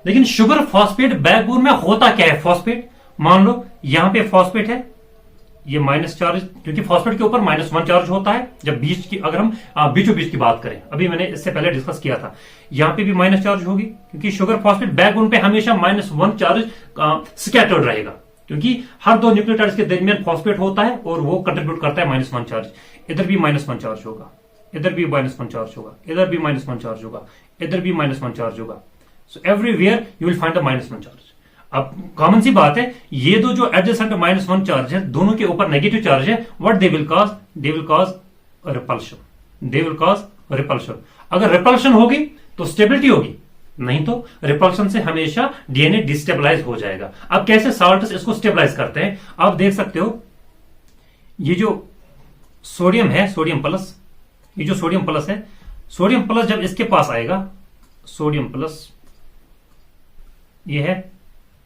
लेकिन शुगर फॉस्फेट बैकबोन में होता क्या है? फॉस्फेट, मान लो यहां पे फॉस्फेट है, ये माइनस चार्ज, क्योंकि फॉस्फेट के ऊपर -1 चार्ज होता है जब बीच की, अगर हम बीचों बीच की बात करें, अभी मैंने इससे पहले डिस्कस किया था, यहां पे भी माइनस चार्ज होगी, क्योंकि शुगर फॉस्फेट बैकबोन पे हमेशा -1 चार्ज स्कैटर्ड रहेगा, क्योंकि हर दो न्यूक्लियोटाइड्स के दरमियान फॉस्फेट होता है और वो कंट्रीब्यूट करता है -1 चार्ज। इधर भी -1 चार्ज होगा, इधर भी -1 चार्ज होगा, इधर भी -1 चार्ज होगा, इधर भी -1 चार्ज होगा। So everywhere you will find a -1 charge. अब कॉमन सी बात है, ये दो जो एडजेसेंट -1 चार्ज है, दोनों के ऊपर नेगेटिव चार्ज है, what they will cause? They will cause repulsion, they will cause repulsion. अगर रिपल्शन होगी तो स्टेबिलिटी होगी, नहीं तो रिपल्शन से हमेशा डीएनए डिस्टेबलाइज हो जाएगा। अब कैसे साल्ट्स इसको स्टेबलाइज करते हैं? आप देख सकते हो, ये जो सोडियम है, सोडियम प्लस, ये जो सोडियम प्लस है, सोडियम प्लस जब इसके पास आएगा, सोडियम प्लस ये है,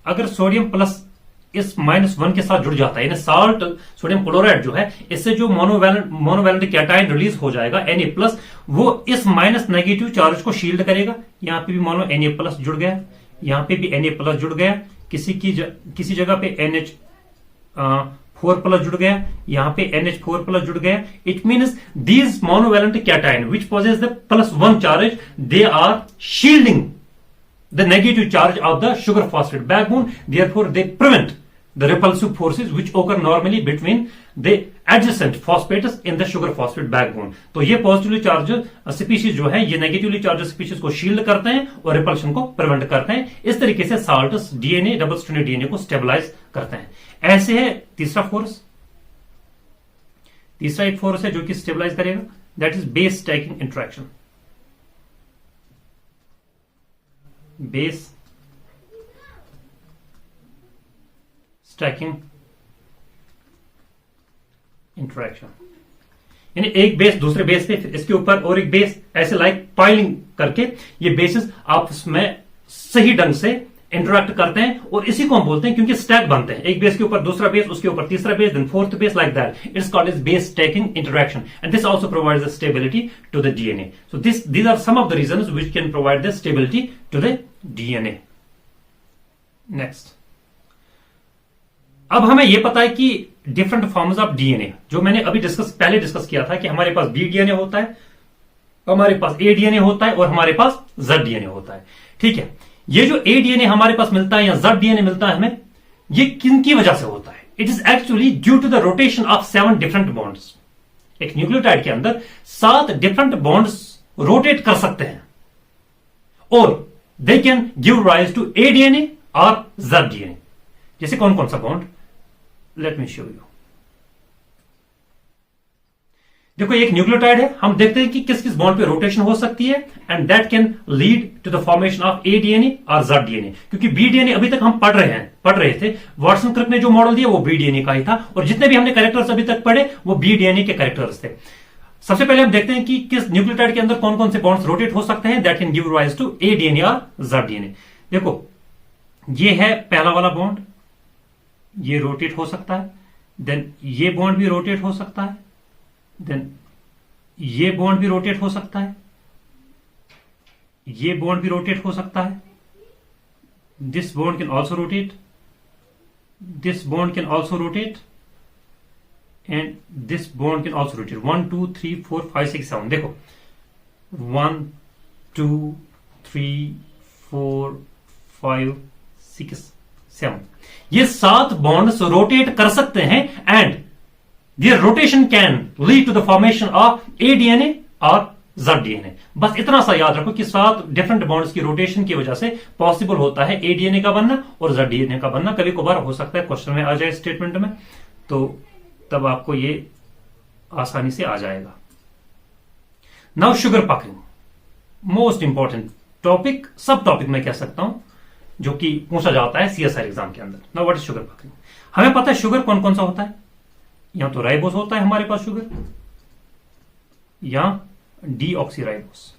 अगर सोडियम प्लस इस -1 के साथ जुड़ जाता है, यानी साल्ट सोडियम क्लोराइड जो है, इससे जो मोनोवैलेंट कैटायन रिलीज हो जाएगा Na+, वो इस माइनस नेगेटिव चार्ज को शील्ड करेगा। यहां पे भी मानो Na+ जुड़ गया, यहां पे भी Na+ जुड़ गया, किसी जगह पे NH4+ जुड़ गया, यहां पे NH4+ जुड़ गया। It means these monovalent cation which possess the +1 charge, they are shielding the negative charge of the sugar phosphate backbone, therefore they prevent the repulsive forces which occur normally between the adjacent phosphates in the sugar phosphate backbone। तो ये positively charge species जो है, ये negatively charge species को shield करते हैं और repulsion को प्रिवेंट करते हैं। इस तरीके से salts DNA, double stranded DNA को स्टेबलाइज करते हैं। ऐसे है तीसरा एक फोर्स है जो कि स्टेबलाइज करेगा, that is base stacking interaction. Base stacking interaction, यानी एक बेस दूसरे बेस पे, फिर इसके ऊपर और एक बेस, ऐसे लाइक पाइलिंग करके ये बेसिस आपस में सही ढंग से इंटरेक्ट करते हैं, और इसी को हम बोलते हैं, क्योंकि स्टैक बनते हैं, एक बेस के ऊपर दूसरा बेस, उसके ऊपर तीसरा base, then fourth base, like that. It's called as base stacking interaction, and this also provides the stability to the DNA. So these are some of the reasons which can provide the stability to the DNA. Next, अब हमें यह पता है कि different forms of DNA, जो मैंने अभी पहले डिस्कस किया था कि हमारे पास बी डीएनए होता है, हमारे पास ए डीएनए होता है, और हमारे पास जेड डीएनए होता है। ठीक है, ये जो ए डीएनए हमारे पास मिलता है या जेड डीएनए मिलता है हमें, ये किन की वजह से होता है? It is actually due to the rotation of 7 different bonds. एक न्यूक्लियोटाइड के अंदर 7 डिफरेंट बॉन्ड्स रोटेट कर सकते हैं, और they can give rise to A DNA और जेड डीएनए। जैसे कौन कौन सा bond? Let me show you. देखो एक न्यूक्लियोटाइड है, हम देखते हैं कि किस किस बॉन्ड पे रोटेशन हो सकती है, and that can lead to the formation of A DNA और जेड डीएनए। क्योंकि बी डीएनए अभी तक हम पढ़ रहे थे। वाटसन क्रिक ने जो मॉडल दिया वो बी डीएनए का ही था, और जितने भी हमने कैरेक्टर्स अभी तक पढ़े वो बी डीएनए के कैरेक्टर्स थे। सबसे पहले हम देखते हैं कि किस न्यूक्लियोटाइड के अंदर कौन कौन से बॉन्ड्स रोटेट हो सकते हैं, that can give rise to A DNA और जेड डीएनए। देखो ये है पहला वाला बॉन्ड, ये रोटेट हो सकता है, देन ये बॉन्ड भी रोटेट हो सकता है, देन ये बॉन्ड भी रोटेट हो सकता है, ये बॉन्ड भी रोटेट हो सकता है, this bond can also rotate, this bond can also rotate, and this bond can also rotate. 1 2 3 4 5 6 7, देखो 1 2 3 4 5 6 7, ये 7 बॉन्ड्स रोटेट कर सकते हैं, and their rotation can lead to the formation of A DNA और Z DNA। बस इतना सा याद रखो कि 7 डिफरेंट बॉन्ड्स की रोटेशन की वजह से पॉसिबल होता है A DNA का बनना और Z DNA का बनना। कभी कभार हो सकता है क्वेश्चन में आ जाए स्टेटमेंट में, तो तब आपको ये आसानी से आ जाएगा। Now sugar packing, most important topic, सब टॉपिक मैं कह सकता हूं, जो कि पूछा जाता है सीएसआर एग्जाम के अंदर। Now what is sugar packing? हमें पता है शुगर कौन कौन सा होता है। यहां तो राइबोस होता है हमारे पास शुगर, यहां डीऑक्सीराइबोस,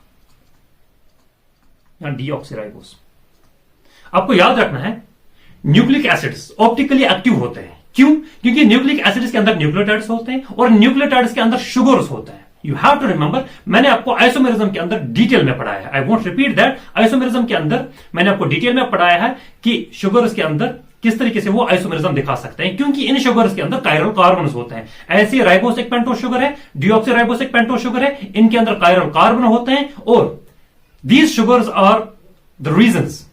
यहां डीऑक्सीराइबोस। आपको याद रखना है न्यूक्लिक एसिड्स ऑप्टिकली एक्टिव होते हैं। क्यों? क्योंकि न्यूक्लिक एसिड्स के अंदर न्यूक्लियोटाइड्स होते हैं और न्यूक्लियोटाइड्स के अंदर शुगर्स होते हैं। यू हैव टू रिमेंबर, मैंने आपको आइसोमेरिज्म के अंदर डिटेल में पढ़ाया है। I won't repeat that. Isomerism के अंदर मैंने आपको डिटेल में पढ़ाया है कि शुगर्स के अंदर किस तरीके से वो आइसोमेरिज्म दिखा सकते हैं, क्योंकि इन शुगर्स के अंदर कायरल कार्बन होते हैं। ऐसे राइबोस एक पेंटोस शुगर है, डीऑक्सीराइबोस एक पेंटोस शुगर है, इनके अंदर कायरल कार्बन होते हैं, और these sugars are the reasons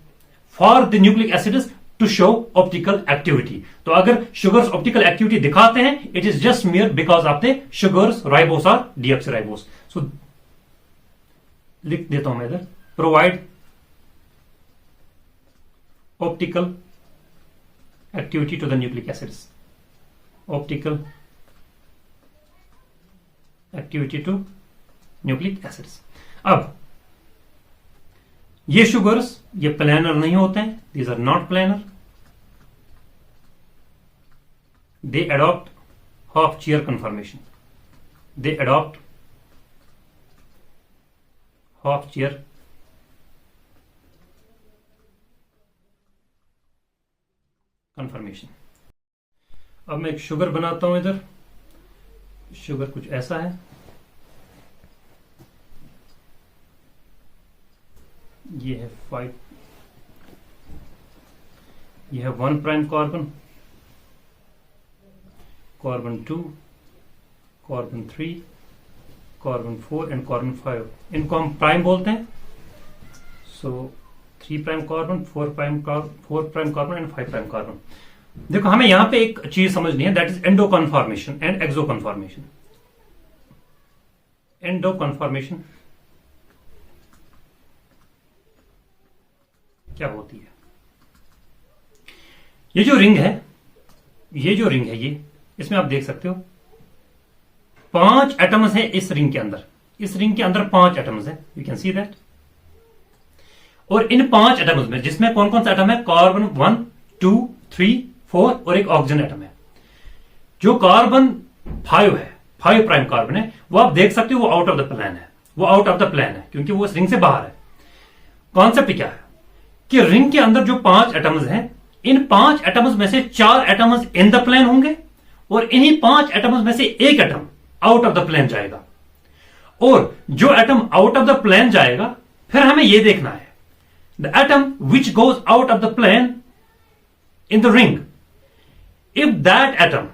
for the nucleic acids to show optical activity. तो अगर शुगर्स ऑप्टिकल एक्टिविटी दिखाते हैं, it is just mere because of the sugars ribose और डीऑक्सीराइबोस। सो लिख देता हूं मैं इधर, provide optical activity to the nucleic acids, optical activity to nucleic acids। अब ये शुगर्स ये प्लानर नहीं होते हैं, these are not planar, they adopt half chair conformation, they adopt half chair confirmation. अब मैं एक शुगर बनाता हूं इधर। शुगर कुछ ऐसा है, ये है 5, ये है 1 prime carbon, carbon 2, carbon 3, carbon 4 and carbon 5। इनको हम प्राइम बोलते हैं। So 3 prime carbon, 4 prime carbon and 5 prime carbon. देखो हमें यहां पे एक चीज समझनी है, that is endo conformation and exo conformation. Endo conformation क्या होती है? ये जो रिंग है, ये इसमें आप देख सकते हो 5 एटम्स है इस रिंग के अंदर। इस रिंग के अंदर 5 एटम्स है, यू कैन सी दैट। और इन 5 एटम्स में जिसमें कौन कौन सा एटम है? कार्बन 1 2 3 4 और एक ऑक्सीजन एटम है। जो कार्बन 5 है, 5 प्राइम कार्बन है, वो आप देख सकते हो वो आउट ऑफ द प्लेन है, वो आउट ऑफ द प्लेन है क्योंकि वो इस रिंग से बाहर है। कॉन्सेप्ट क्या है कि रिंग के अंदर जो 5 एटम्स हैं, इन 5 एटम्स में से 4 एटम्स इन द प्लेन होंगे और इन्हीं 5 एटम्स में से एक atom out of the plane जाएगा। और जो atom out of the plane जाएगा, फिर हमें यह देखना है the atom which goes out of the plane in the ring, if that atom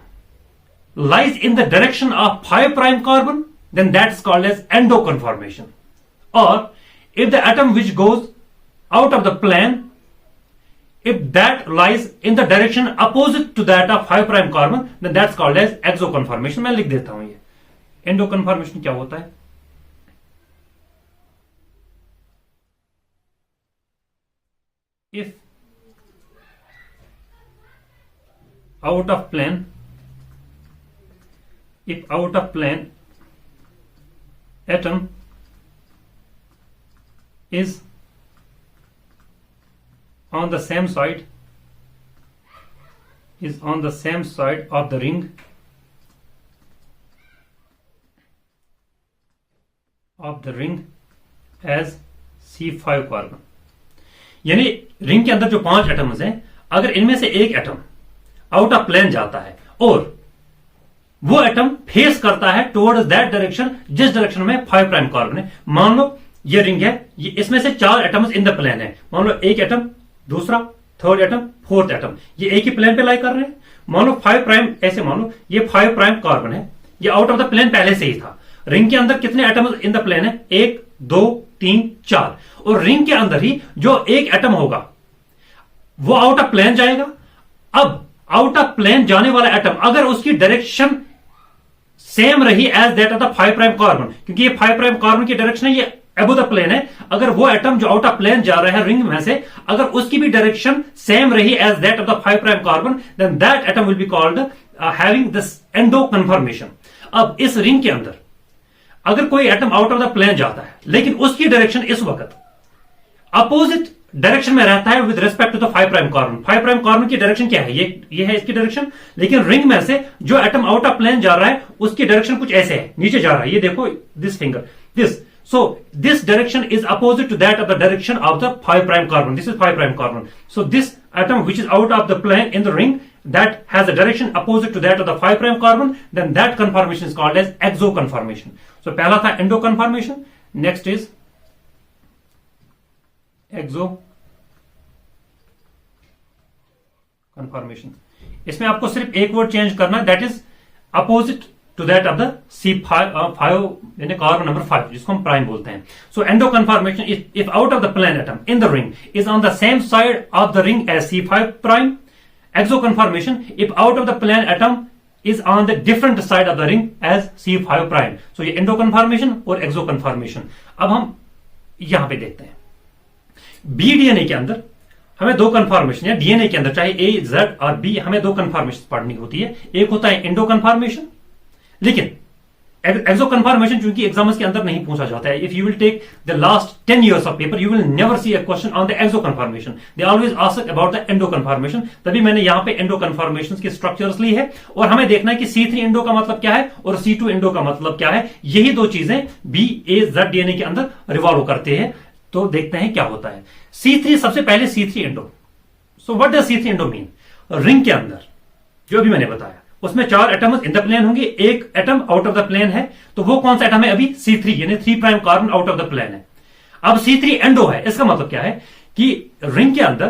lies in the direction of 5 prime carbon, then that's called as endo conformation. Or if the atom which goes out of the plane, if that lies in the direction opposite to that of 5 prime carbon, then that's called as exo conformation। मैं लिख देता हूं ये endo conformation क्या होता है। If out of plane atom is on the same side of the ring as C5 carbon. यानी ring के अंदर जो 5 एटम्स हैं, अगर इनमें से एक एटम आउट ऑफ प्लेन जाता है और वो एटम फेस करता है टुवर्ड्स दैट डायरेक्शन जिस डायरेक्शन में 5 प्राइम कार्बन है। मान लो ये रिंग है, ये इसमें से 4 एटम्स इन द प्लेन है। मान लो एक एटम, दूसरा, थर्ड एटम, फोर्थ एटम, ये एक ही प्लेन पे लाई कर रहे हैं। मान लो 5 प्राइम, ऐसे मान लो ये 5 प्राइम कार्बन है, ये आउट ऑफ द प्लेन पहले से ही था। रिंग के अंदर कितने एटम्स इन द प्लेन है? 1 2 3 4। और रिंग के अंदर ही जो एक एटम होगा वो आउट ऑफ प्लेन जाएगा। अब आउट ऑफ प्लेन जाने वाला एटम अगर उसकी डायरेक्शन सेम रही as that of the 5 prime carbon, क्योंकि ये 5 प्राइम कार्बन की डायरेक्शन है, ये अबव द प्लेन है, अगर वो एटम जो आउट ऑफ प्लेन जा रहा है रिंग में से, अगर उसकी भी डायरेक्शन सेम रही as that of the 5 prime carbon, then that atom will be called having this endo conformation. अब इस रिंग के अंदर अगर कोई atom out of the plane जाता है लेकिन उसकी डायरेक्शन इस वक्त अपोजिट डायरेक्शन में रहता है with respect to the 5 prime carbon. 5 prime carbon की डायरेक्शन क्या है? ये है इसकी डायरेक्शन, लेकिन रिंग में से जो एटम आउट ऑफ प्लेन जा रहा है उसकी डायरेक्शन कुछ ऐसे है, नीचे जा रहा है। ये देखो this finger, this, so this direction is opposite to that of the direction of the 5 prime carbon. This is 5 prime carbon. So this atom which is out of the plane in the ring that has a direction opposite to that of the 5 prime carbon, then that conformation is called as exo conformation. So पहला था endo conformation, next is exo conformation. इसमें आपको सिर्फ एक word change करना है, that is opposite to that of the C5 यानी carbon number 5 जिसको हम प्राइम बोलते हैं। So endo conformation is if out of the plane atom in the ring is on the same side of the ring as C5 prime. Exo conformation if out of the plane atom is on the different side of the ring as C5 prime. So ये endo conformation और exo conformation। अब हम यहां पे देखते हैं B DNA के अंदर हमें दो कन्फॉर्मेशन या डीएनए के अंदर चाहे ए जेड और बी हमें दो कन्फॉर्मेशन पढ़नी होती है। एक होता है एंडो कन्फॉर्मेशन, लेकिन एक्सो कन्फॉर्मेशन चूंकि एग्जाम्स के अंदर नहीं पूछा जाता है। If you will take the last 10 years of paper you will never see a question on the exo conformation, they always ask about the endo conformation. तभी मैंने यहां पे एंडो कन्फॉर्मेशन की स्ट्रक्चर्स ली है और हमें देखना है कि C3 एंडो का मतलब क्या है और C2 एंडो का मतलब क्या है। यही दो चीजें बी ए जेड डीएनए के अंदर रिवॉल्व करते हैं। तो देखते हैं क्या होता है। C3 सबसे पहले C3 endo. So what does C3 endo mean? Ring के अंदर जो अभी मैंने बताया उसमें 4 एटम्स इन द प्लेन होंगे, एक atom out of the plane है। तो वो कौन सा एटम है? अभी C3 यानी 3 prime carbon out of the plane है। अब C3 एंडो है, इसका मतलब क्या है कि रिंग के अंदर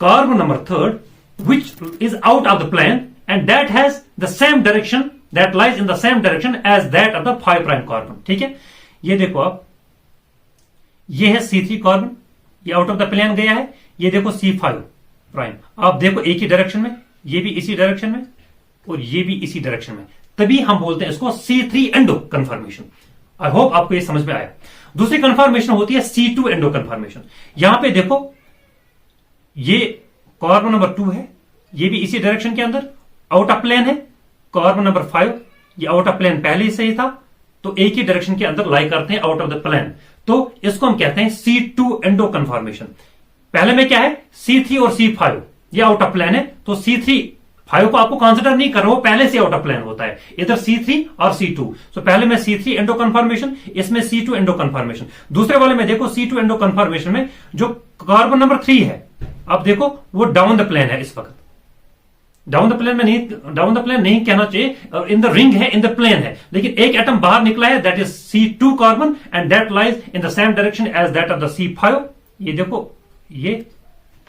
carbon number 3 which is out of the plane and that has the same direction, that lies in the same direction as that of the 5 prime carbon. ठीक है, ये देखो आप, ये है C3 कार्बन, ये आउट ऑफ द प्लेन गया है। ये देखो C5 प्राइम, आप देखो एक ही डायरेक्शन में, ये भी इसी डायरेक्शन में और ये भी इसी डायरेक्शन में, तभी हम बोलते हैं इसको C3 endo conformation. I hope आपको ये समझ में आया। दूसरी कन्फर्मेशन होती है C2 एंडो कन्फर्मेशन। यहां पे देखो ये कार्बन नंबर 2 है, ये भी इसी डायरेक्शन के अंदर आउट ऑफ प्लेन है। कार्बन नंबर 5 ये आउट ऑफ प्लेन पहले से ही था, तो एक ही डायरेक्शन के अंदर लाई करते हैं आउट ऑफ द प्लेन। तो इसको हम कहते हैं C2 एंडो कन्फर्मेशन। पहले में क्या है? C3 और C5 ये आउट ऑफ प्लेन है, तो C3 5 को आपको कंसिडर नहीं कर रहा, वो पहले से आउट ऑफ प्लेन होता है, इधर C3 और C2। सो पहले में C3 एंडो कन्फर्मेशन, इसमें C2 एंडो कन्फर्मेशन। दूसरे वाले में देखो C2 एंडो कन्फर्मेशन में जो कार्बन नंबर 3 है, अब देखो वो डाउन द प्लेन है। इस वक्त डाउन द प्लेन में नहीं, डाउन द प्लेन नहीं कहना चाहिए, इन द रिंग है, इन द प्लेन है, लेकिन एक एटम बाहर निकला है, that is C2 carbon and that lies in the same direction as that of the C5। ये देखो ये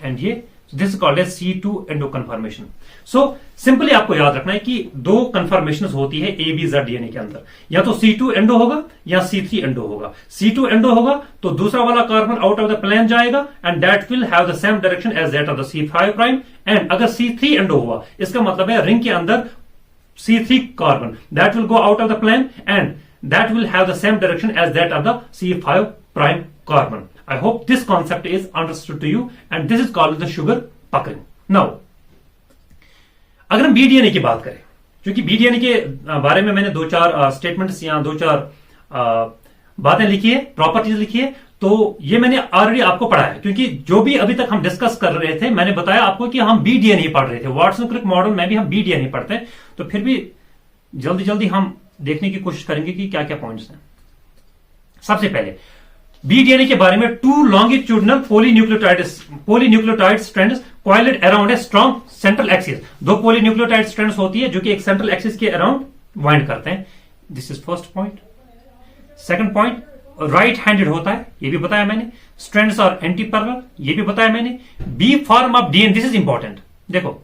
एंड ये, this is called as C2 endo conformation. So simply आपको याद रखना है कि दो कन्फर्मेशन होती है ए बी जेड डीएनए के अंदर, या तो C2 एंडो होगा या C3 एंडो होगा। C2 एंडो होगा तो दूसरा वाला carbon out of the plane जाएगा and that will have the same direction as that of the C5 prime. And अगर C3 एंडो हुआ, इसका मतलब है रिंग के अंदर C3 carbon that will go out of the plane and that will have the same direction as that of the C5 prime carbon. I hope this concept is understood to you and this is called the sugar puckering. Now, अगर हम बीडीएनए की बात करें, क्योंकि बीडीएनए के बारे में मैंने 2-4 स्टेटमेंट्स या 2-4 बातें लिखी है, प्रॉपर्टीज लिखी है, तो ये मैंने ऑलरेडी आपको पढ़ाया है, क्योंकि जो भी अभी तक हम डिस्कस कर रहे थे मैंने बताया आपको कि हम बीडीएनए पढ़ रहे थे, वाटसन क्रिक मॉडल में भी हम बीडीएनए पढ़ते हैं, तो फिर भी जल्दी जल्दी हम देखने की कोशिश करेंगे कि क्या क्या पॉइंट्स हैं। सबसे पहले बीडीएनए के बारे में, two longitudinal polynucleotide strands coiled around a strong central axis, दो पॉलीन्यूक्लियोटाइड स्ट्रैंड्स होती है जो कि एक सेंट्रल एक्सिस के अराउंड वाइंड करते हैं। This is first point. Second point, right handed होता है, ये भी बताया मैंने। स्ट्रैंड्स और एंटी पैरेलल, ये भी बताया मैंने। B form of DNA, this is important, देखो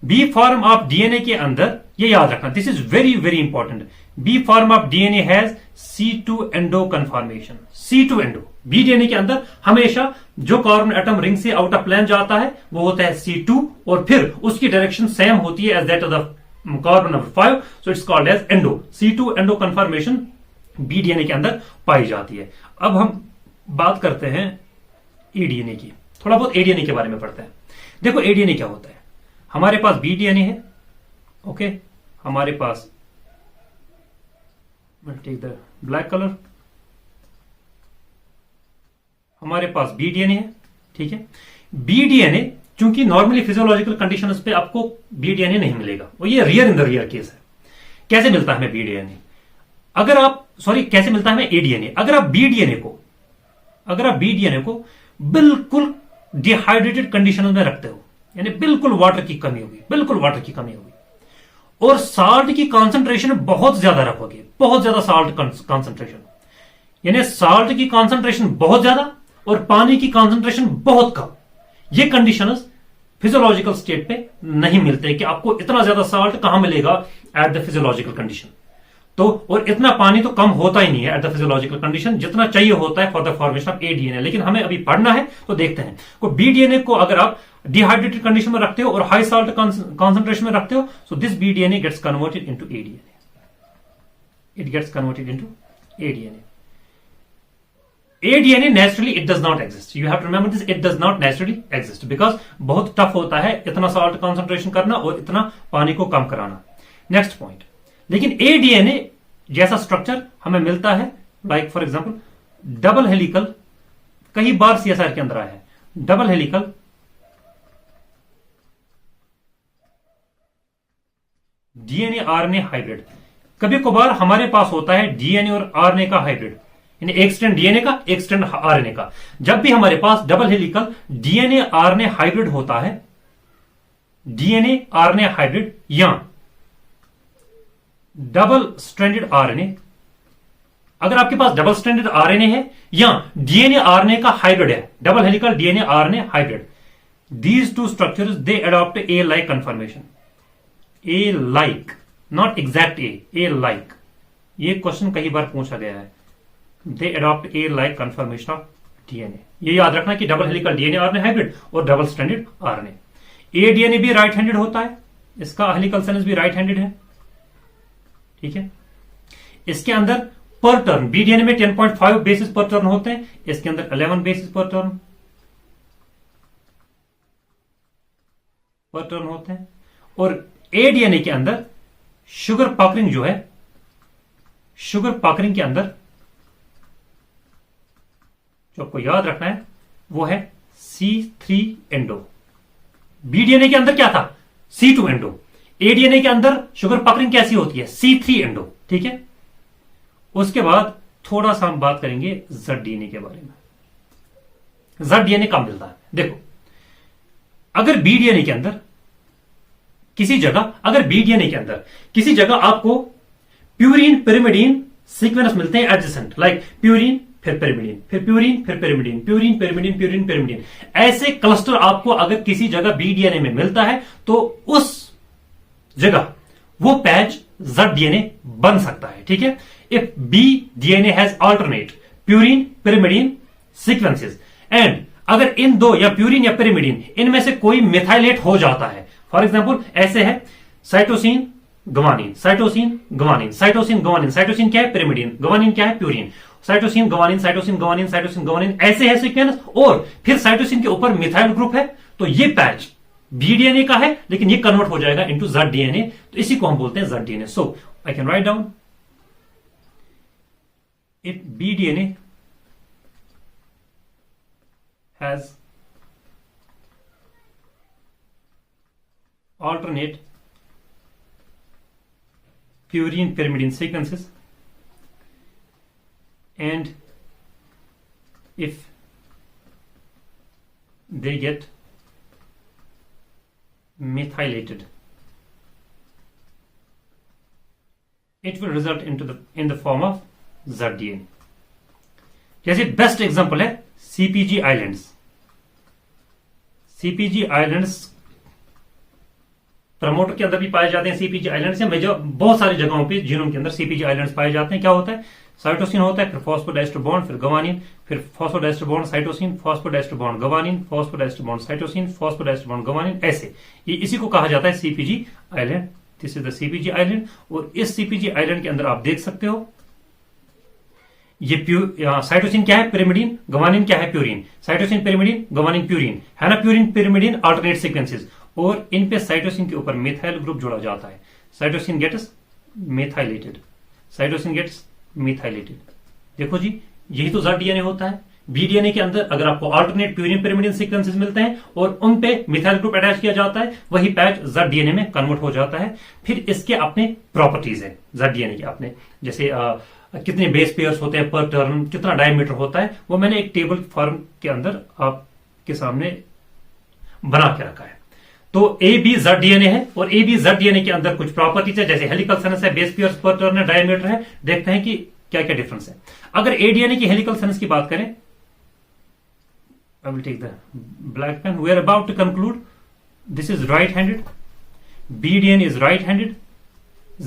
बी फॉर्म ऑफ डीएनए के अंदर, ये याद रखना, this is very very important. B form of DNA has C2 endo कन्फॉर्मेशन। C2 एंडो, बी डीएनए के अंदर हमेशा जो कार्बन एटम रिंग से आउट ऑफ प्लेन जाता है वो होता है C2, और फिर उसकी डायरेक्शन सेम होती है as that of the carbon number 5, so it's called as endo. C2 endo conformation B DNA के अंदर पाई जाती है। अब हम बात करते हैं एडीएनए की, थोड़ा बहुत एडीएनए के बारे में पढ़ते हैं। देखो एडीएनए क्या होता है, हमारे पास बीडीएनए है, ओके, हमारे पास टेक द ब्लैक कलर, हमारे पास बीडीएनए है, ठीक है। बीडीएनए चूंकि नॉर्मली फिजियोलॉजिकल कंडीशंस पे आपको बीडीएनए नहीं मिलेगा, और ये rear in the rear case है। कैसे मिलता है हमें बीडीएनए, अगर आप कैसे मिलता है हमें एडीएनए, अगर आप बीडीएनए को बिल्कुल डिहाइड्रेटेड कंडीशन में रखते हो, यानी बिल्कुल वाटर की कमी होगी, और साल्ट की कॉन्सेंट्रेशन बहुत ज्यादा रखोगे, बहुत ज्यादा साल्ट कॉन्सेंट्रेशन, यानी साल्ट की कॉन्सेंट्रेशन बहुत ज्यादा और पानी की कॉन्सेंट्रेशन बहुत कम, ये कंडीशंस फिजियोलॉजिकल स्टेट पे नहीं मिलते कि आपको इतना ज्यादा साल्ट कहां मिलेगा एट द फिजियोलॉजिकल कंडीशन, तो और इतना पानी तो कम होता ही नहीं है एट द फिजियोलॉजिकल कंडीशन जितना चाहिए होता है फॉर द फॉर्मेशन ऑफ एडीएनए। लेकिन हमें अभी पढ़ना है तो देखते हैं, तो बीडीएनए को अगर आप डिहाइड्रेटेड कंडीशन में रखते हो और हाई साल्ट कॉन्सेंट्रेशन में रखते हो, so this B DNA gets converted into A DNA, it gets converted into A DNA. ADNA naturally it does not exist. You have to remember this. It does not naturally exist because बहुत tough होता है इतना salt concentration करना और इतना पानी को कम कराना। नेक्स्ट पॉइंट, लेकिन ADNA जैसा स्ट्रक्चर हमें मिलता है, like for example double helical, कई बार CSR के अंदर आया है, double helical DNA RNA hybrid. कभी कभार हमारे पास होता है DNA और RNA का हाइब्रिड, यानी एक स्ट्रैंड डीएनए का एक स्ट्रैंड आरएनए का। जब भी हमारे पास double helical DNA RNA hybrid होता है, डीएनए आरएनए हाइब्रिड या डबल स्ट्रैंडेड आरएनए, अगर आपके पास डबल स्ट्रैंडेड आरएनए है या डीएनए आरएनए का हाइब्रिड है, double helical DNA RNA hybrid, these two structures they adopt A like conformation. A like, not exact A like, ये question कई बार पूछा गया है। They adopt a like conformation of DNA। ये याद रखना कि double helical DNA RNA hybrid और डबल स्ट्रैंडेड आरएनए। एडीएनए भी राइट हैंडेड होता है, इसका हेलिकल सेक्वेंस भी राइट हैंडेड है, ठीक है। इसके अंदर पर टर्न, बीडीएनए में 10.5 बेसिस पर टर्न होते हैं, इसके अंदर 11 बेसिस पर टर्न होते हैं। और एडीएनए के अंदर शुगर पाकरिंग जो है, शुगर पाकरिंग के अंदर जो आपको याद रखना है वो है C3 एंडो। बीडीएनए के अंदर क्या था, C2 एंडो। एडीएनए के अंदर शुगर पकरिंग कैसी होती है, C3 एंडो, ठीक है। उसके बाद थोड़ा सा हम बात करेंगे ZDNA के बारे में। ZDNA कब मिलता है, देखो अगर बीडीएनए के अंदर किसी जगह आपको प्यूरिन पिरिमिडीन सीक्वेंस मिलते हैं एडजेसेंट, लाइक प्यूरिन फिर पिरिमिडीन, फिर प्यूरिन फिर pyrimidine, purine pyrimidine, purine pyrimidine, ऐसे क्लस्टर आपको अगर किसी जगह बीडीएनए में मिलता है तो उस जगह वो पैच ZDNA बन सकता है, ठीक है। If BDNA has alternate purine pyrimidine sequences and अगर इन दो या प्यूरिन या पिरिमिडीन इनमें से कोई मिथाइलेट हो जाता है, फॉर एग्जाम्पल ऐसे है cytosine guanine, cytosine guanine, cytosine guanine, cytosine क्या है पिरिमिडीन, गवानीन क्या है purine, cytosine guanine, cytosine guanine, cytosine guanine, ऐसे है सीक्वेंस, और फिर साइटोसिन के ऊपर मिथाइल ग्रुप है, तो ये पैच बीडीएनए का है लेकिन ये कन्वर्ट हो जाएगा इनटू ZDNA, तो इसी को हम बोलते हैं ZDNA। So I can write down if bDNA has alternate purine pyrimidine sequences and if they get methylated, it will result in the form of ZDNA. जैसे बेस्ट एग्जांपल है सीपीजी आइलैंड्स। सीपीजी आइलैंड्स प्रमोटर के अंदर भी पाए जाते हैं। सीपीजी islands है major बहुत सारी जगहों पे जीनोम के अंदर सीपीजी आइलैंड्स पाए जाते हैं। क्या होता है, साइटोसिन होता है, फिर फॉस्फोडाइस्टर बॉन्ड, फिर गवानिन, फिर phosphodiester bond cytosine, phosphodiester bond गवानिन, phosphodiester bond cytosine, phosphodiester bond गवानिन, ऐसे ये इसी को कहा जाता है सीपीजी island. This is the सीपीजी island. और इस सीपीजी आइलैंड के अंदर आप देख सकते हो ये साइटोसिन क्या है, पिरिमिडीन, गवानिन क्या है, प्यूरिन। साइटोसिन पिरिमिडीन, गवानिन प्यूरिन है ना, प्यूरिन पिरिमिडीन अल्टरनेट सीक्वेंसेस, और इन पे साइटोसिन के ऊपर मिथाइल ग्रुप जोड़ा जाता है। Cytosine gets methylated, cytosine gets methylated. देखो जी, यही तो ZDNA होता है। BDNA के अंदर अगर आपको अल्टरनेट प्यूरिन पिरिमिडीन सीक्वेंसेस मिलते हैं और उन पे मिथाइल ग्रुप अटैच किया जाता है, वही पैच ZDNA में कन्वर्ट हो जाता है। फिर इसके अपने प्रॉपर्टीज है ZDNA के अपने, जैसे कितने बेस पेयर्स होते हैं पर टर्न, कितना डायमीटर होता है, वो मैंने एक टेबल फॉर्म के अंदर आपके सामने बना के रखा है। तो ABZDNA है और ABZDNA के अंदर कुछ प्रॉपर्टीज है, जैसे हेलिकल सनस है, बेस पेयर्स पर टर्न है, डायमीटर है। देखते हैं कि क्या क्या डिफरेंस है। अगर ADNA की हेलिकल सनस की बात करें, I will take the black pen, we are about to conclude. This is right handed, BDNA is right handed,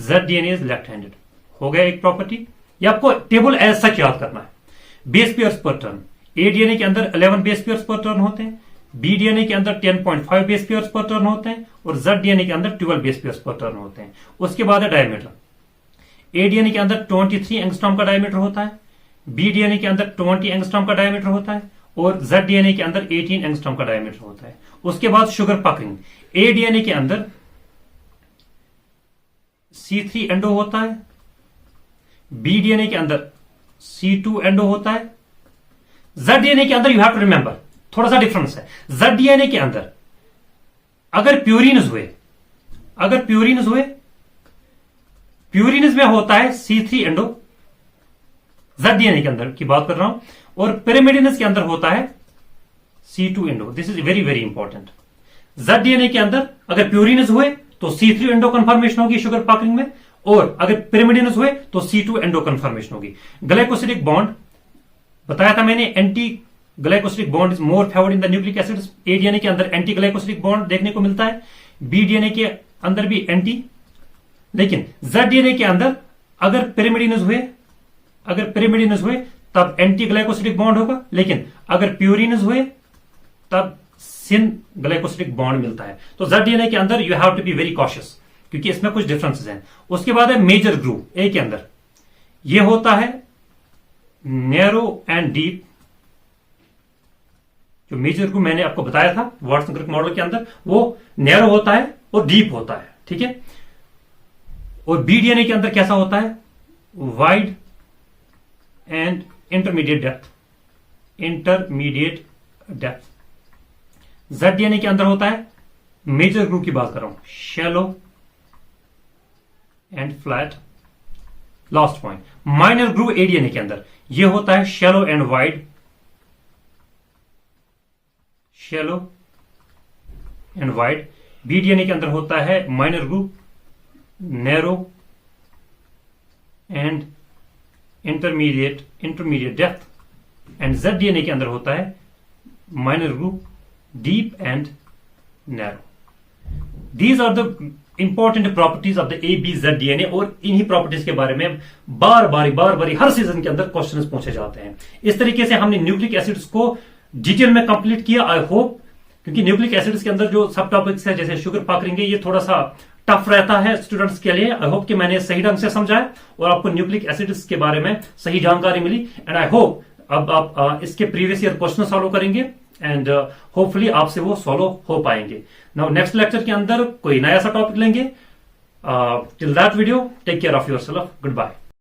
ZDNA is left handed. हो गया एक प्रॉपर्टी। ये आपको टेबल एज सच याद करना है। बेस पेयर्स पर टर्न, ADNA के अंदर 11 बेस पेयर्स पर टर्न होते हैं, BDNA के अंदर 10.5 बेस पेयर्स पर टर्न होते हैं, और ZDNA के अंदर 12 बेस पेयर्स पर टर्न होते हैं। उसके बाद है डायमीटर। ADNA के अंदर 23 एंगस्ट्रॉम का डायमीटर होता है, BDNA के अंदर 20 एंगस्ट्रॉम का डायमीटर होता है, और ZDNA के अंदर 18 एंगस्ट्रॉम का डायमीटर होता है। उसके बाद शुगर पकिंग, ADNA के अंदर C3 एंडो होता है, BDNA के अंदर C2 एंडो होता है। ZDNA के अंदर यू हैव टू रिमेंबर थोड़ा सा डिफरेंस है। ZDNA के अंदर अगर प्यूरिन्स हुए, प्यूरिन्स में होता है C3 एंडो, ZDNA के अंदर की बात कर रहा हूं, और पिरिमिडिनस के अंदर होता है C2 endo. This is very very important. ZDNA के अंदर अगर प्यूरिन्स हुए तो C3 एंडो कन्फर्मेशन होगी शुगर पकिंग में, और अगर पिरिमिडिनस हुए तो C2 एंडो कन्फर्मेशन होगी। ग्लाइकोसिडिक बॉन्ड बताया था मैंने, anti glycosidic bond is more favoured in the nucleic acids. ADNA के अंदर एंटी ग्लाइकोसिडिक बॉन्ड देखने को मिलता है, BDNA के अंदर भी एंटी, लेकिन ZDNA के अंदर अगर पिरिमिडिनस हुए तब एंटी ग्लाइकोसिडिक बॉन्ड होगा, लेकिन अगर प्यूरिनस हुए तब सिन ग्लाइकोसिडिक बॉन्ड मिलता है। तो ZDNA के अंदर you have to be very cautious, क्योंकि इसमें कुछ डिफरेंसेस हैं। उसके बाद है मेजर ग्रूव ए के अंदर, यह होता है नैरो एंड डीप। जो मेजर ग्रूव मैंने आपको बताया था वाटसन क्रिक मॉडल के अंदर, वो नैरो होता है और डीप होता है, ठीक है। और BDNA के अंदर कैसा होता है, wide and intermediate depth. ZDNA के अंदर होता है, मेजर ग्रूव की बात कर रहा हूं, shallow and flat. Last point, minor groove ADNA के अंदर यह होता है शैलो एंड वाइड, BDNA के अंदर होता है minor groove, narrow and intermediate depth, and ZDNA के अंदर होता है minor groove, deep and narrow. These are the important properties of the ABZDNA, और इन्हीं प्रॉपर्टीज के बारे में बार बार हर सीजन के अंदर क्वेश्चंस पूछे जाते हैं। इस तरीके से हमने न्यूक्लिक एसिड्स को डिटेल में कंप्लीट किया। आई होप, क्योंकि न्यूक्लिक एसिड्स के अंदर जो सब टॉपिक्स है जैसे शुगर पकड़ेंगे, ये थोड़ा सा टफ रहता है स्टूडेंट्स के लिए। आई होप कि मैंने सही ढंग से समझाया और आपको न्यूक्लिक एसिड्स के बारे में सही जानकारी मिली। एंड आई होप अब आप इसके प्रीवियस ईयर क्वेश्चन सॉल्व करेंगे एंड होपफुली आपसे वो सॉल्व हो पाएंगे। नाउ नेक्स्ट लेक्चर के अंदर कोई नया सा टॉपिक लेंगे। Till that video, take care of yourself, good bye.